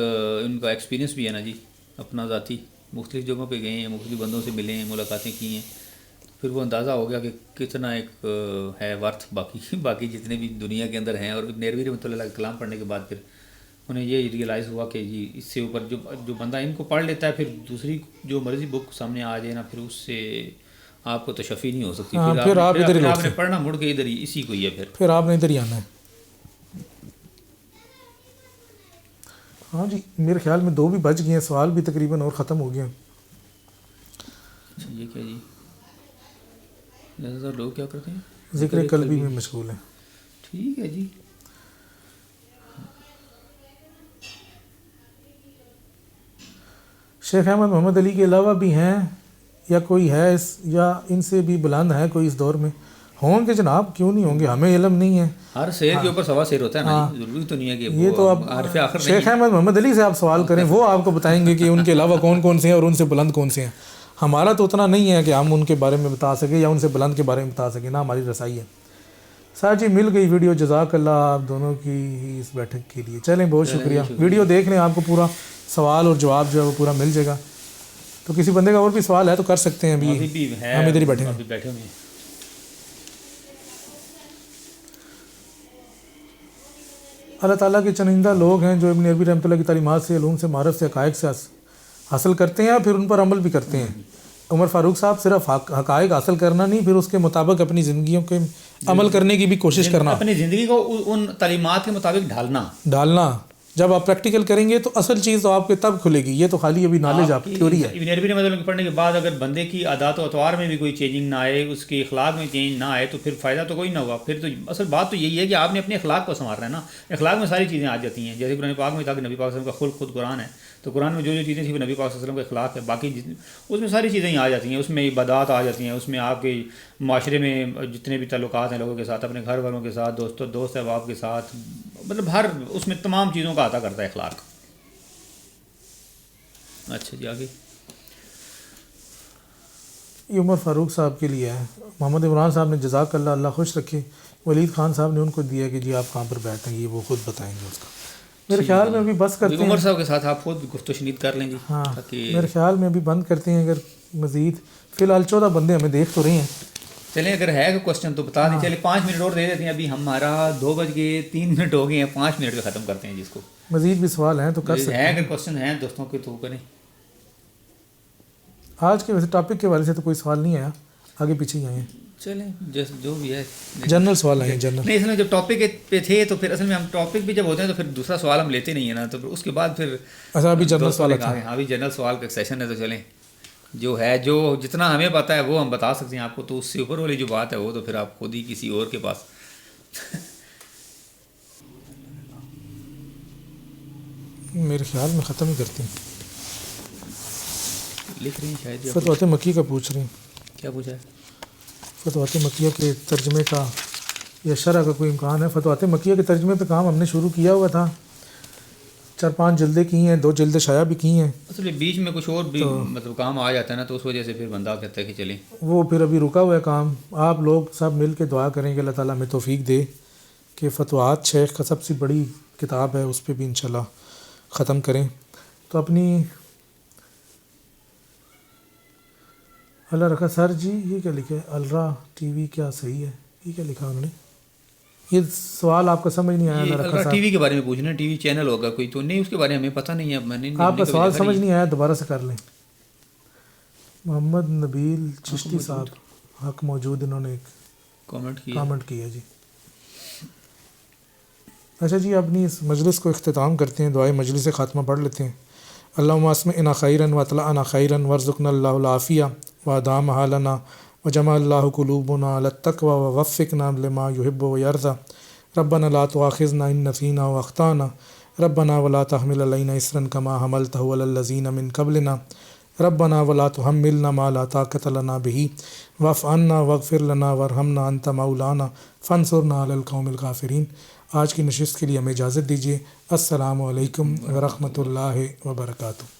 ان کا ایکسپیرینس بھی ہے نا جی اپنا ذاتی, مختلف جگہوں پہ گئے ہیں, مختلف بندوں سے ملے ہیں, ملاقاتیں کی ہیں, پھر وہ اندازہ ہو گیا کہ کتنا ایک ہے ورتھ باقی جتنے بھی دنیا کے اندر ہیں. اور ابن عربی رحمۃ اللہ علیہ کلام پڑھنے کے بعد پھر انہیں یہ ریئلائز ہوا کہ جی اس سے اوپر جو بندہ ان کو پڑھ لیتا ہے, پھر دوسری جو مرضی بک سامنے آ جائے نا, پھر اس سے آپ کو تشفی نہیں ہو سکتی. پھر آپ نے پڑھنا مڑ کے ادھر ہی اسی کو ہی ہے, پھر آپ نے ادھر ہی آنا ہے. ہاں جی, میرے خیال میں 2 بھی بج گئے ہیں, سوال بھی تقریباً اور ختم ہو گئے ہیں. اچھا یہ کیا جی, زیادہ لوگ کیا کرتے ہیں, ذکر قلبی میں مشغول ہیں. ٹھیک ہے جی. شیخ احمد محمد علی کے علاوہ بھی ہیں یا کوئی ہے یا ان سے بھی بلند ہے کوئی اس دور میں؟ ہوں گے جناب, کیوں نہیں ہوں گے, ہمیں علم نہیں ہے. ہر شعر کے اوپر سوا شعر ہوتا ہے نا, ضروری تو نہیں ہے کہ یہ تو آپ شیخ احمد محمد علی سے آپ سوال کریں, وہ آپ کو بتائیں گے کہ ان کے علاوہ کون کون سے ہیں اور ان سے بلند کون سے ہیں. ہمارا تو اتنا نہیں ہے کہ ہم ان کے بارے میں بتا سکیں یا ان سے بلند کے بارے میں بتا سکیں, نہ ہماری رسائی ہے. سر جی مل گئی ویڈیو, جزاک اللہ آپ دونوں کی اس بیٹھک کے لیے. چلیں بہت شکریہ. ویڈیو دیکھ لیں, آپ کو پورا سوال اور جواب جو ہے وہ پورا مل جائے گا. تو کسی بندے کا اور بھی سوال ہے تو کر سکتے ہیں, ابھی ہم ادھر ہی بیٹھے ہیں. اللہ تعالیٰ کے چنندہ لوگ ہیں جو ابن عربی رحمۃ اللہ کی تعلیمات سے, علوم سے, معرف سے, حقائق سے حاصل کرتے ہیں, پھر ان پر عمل بھی کرتے ہیں. عمر فاروق صاحب صرف حقائق حاصل کرنا نہیں, پھر اس کے مطابق اپنی زندگیوں کے عمل کرنے کی بھی کوشش کرنا, اپنی زندگی کو ان تعلیمات کے مطابق ڈھالنا. جب آپ پریکٹیکل کریں گے تو اصل چیز تو آپ کے تب کھلے گی. یہ تو خالی ابھی نالج آپ کی تھیوری ہے. ابن عربی رحمۃ اللہ پڑھنے کے بعد اگر بندے کی عادات و اطوار میں بھی کوئی چینجنگ نہ آئے, اس کے اخلاق میں چینج نہ آئے, تو پھر فائدہ تو کوئی نہ ہوا. پھر تو اصل بات تو یہی ہے کہ آپ نے اپنے اخلاق کو سنوارنا ہے نا. اخلاق میں ساری چیزیں آ جاتی ہیں, جیسے قرآن پاک میں تھا کہ نبی پاک صلی اللہ علیہ وسلم کا خود قرآن ہے, تو قرآن میں جو چیزیں تھیں وہ نبی پاک صلی اللہ علیہ وسلم کا اخلاق ہے. باقی اس میں ساری چیزیں ہی آ جاتی ہیں, اس میں عبادات آ جاتی ہیں, اس میں آپ کے معاشرے میں جتنے بھی تعلقات ہیں لوگوں کے ساتھ, اپنے گھر والوں کے ساتھ, دوست احباب کے ساتھ, مطلب ہر اس میں تمام چیزوں کا عطا کرتا ہے اخلاق. اچھا جی آگے. یہ عمر فاروق صاحب کے لیے ہے. محمد عمران صاحب نے جزاک اللہ, اللہ خوش رکھے. ولید خان صاحب نے ان کو دیا کہ جی آپ کہاں پر بیٹھیں گے, یہ وہ خود بتائیں گے اس کا. میرے خیال میں ابھی بس کرتے ہیں, عمر صاحب کے ساتھ آپ خود گفت و شنید کر لیں جی. ہاں میرے خیال میں ابھی بند کرتے ہیں, اگر مزید فی الحال 14 بندے ہمیں دیکھ تو رہے ہیں. چلیں اگر ہے کوئی کوشچن تو بتا دیں. چلیں 5 منٹ اور دے دیتے ہیں, ابھی ہمارا 2:03 ہو گئے ہیں, 5 منٹ پہ ختم کرتے ہیں جس کو. مزید بھی سوال ہیں تو کر سکتے ہیں, اگر کوشچن ہیں دوستوں کے تو کریں. آج کے ویسے ٹاپک کے حوالے سے تو کوئی سوال نہیں آیا, آگے پیچھے ہی آئے ہیں. چلیں جو بھی ہے جنرل سوال آئے ہیں. جنرل نہیں, اصل میں جب ٹاپک پہ تھے تو پھر اصل میں ہم ٹاپک بھی جب ہوتے ہیں تو پھر دوسرا سوال ہم لیتے نہیں ہیں نا, تو پھر اس کے بعد پھر اچھا ابھی جنرل سوال تھا. ہاں ابھی جنرل سوال کا سیشن ہے, تو چلیں جو ہے جو جتنا ہمیں پتہ ہے وہ ہم بتا سکتے ہیں آپ کو. تو اس سے اوپر والی جو بات ہے وہ تو پھر آپ خود ہی کسی اور کے پاس میرے خیال میں ختم ہی کرتے ہیں. لکھ رہی ہیں شاید فتوحات مکی کا پوچھ رہی ہیں. کیا پوچھا ہے؟ فتوحات مکیہ کے ترجمے کا یا شرح کا کوئی امکان ہے؟ فتوحات مکیہ کے ترجمے پہ کام ہم نے شروع کیا ہوا تھا, 4-5 جلدیں کی ہیں, 2 جلدیں شائع بھی کی ہیں. اصل بیچ میں کچھ اور بھی مطلب کام آ جاتا ہے نا, تو اس وجہ سے پھر بندہ کہتا ہے کہ چلیں وہ پھر ابھی رکا ہوا ہے کام. آپ لوگ سب مل کے دعا کریں کہ اللہ تعالیٰ ہمیں توفیق دے کہ فتوحات شیخ کا سب سے بڑی کتاب ہے, اس پہ بھی انشاءاللہ ختم کریں. تو اپنی اللہ رکھا. سر جی یہ کیا لکھا ہے, الرا ٹی وی کیا صحیح ہے, یہ کیا لکھا انہوں نے؟ یہ سوال آپ کو سمجھ نہیں آیا. اللہ رکھا ٹی وی کے بارے میں پوچھنا, ٹی وی چینل ہوگا کوئی تو نہیں, اس کے بارے میں ہمیں پتہ نہیں ہے. میں نے آپ کا سوال سمجھ نہیں آیا, دوبارہ سے کر لیں. محمد نبیل چشتی صاحب حق موجود، انہوں نے ایک کامنٹ کیا جی. اچھا جی، اپنی اس مجلس کو اختتام کرتے ہیں، دعائے مجلس خاتمہ پڑھ لیتے ہیں. اللہم اسمعنا خیرا واطلعنا خیرا وارزقنا اللہ العافیہ وادامها لنا وجمع اللہ قلوبنا علی التقوی ووفقنا لما یحب ویرضی. ربنا لا تؤاخذنا ان نسینا واخطانا ربنا ولا تحمل علینا اصرا کما حملته علی الذین من قبلنا ربنا ولا تحملنا ما لا طاقت لنا به واعف عنا واغفر لنا وارحمنا انت مولانا فانصرنا علی القوم الکافرین. آج کی نشست کے لیے ہمیں اجازت دیجیے. السلام علیکم ورحمۃ اللہ وبرکاتہ.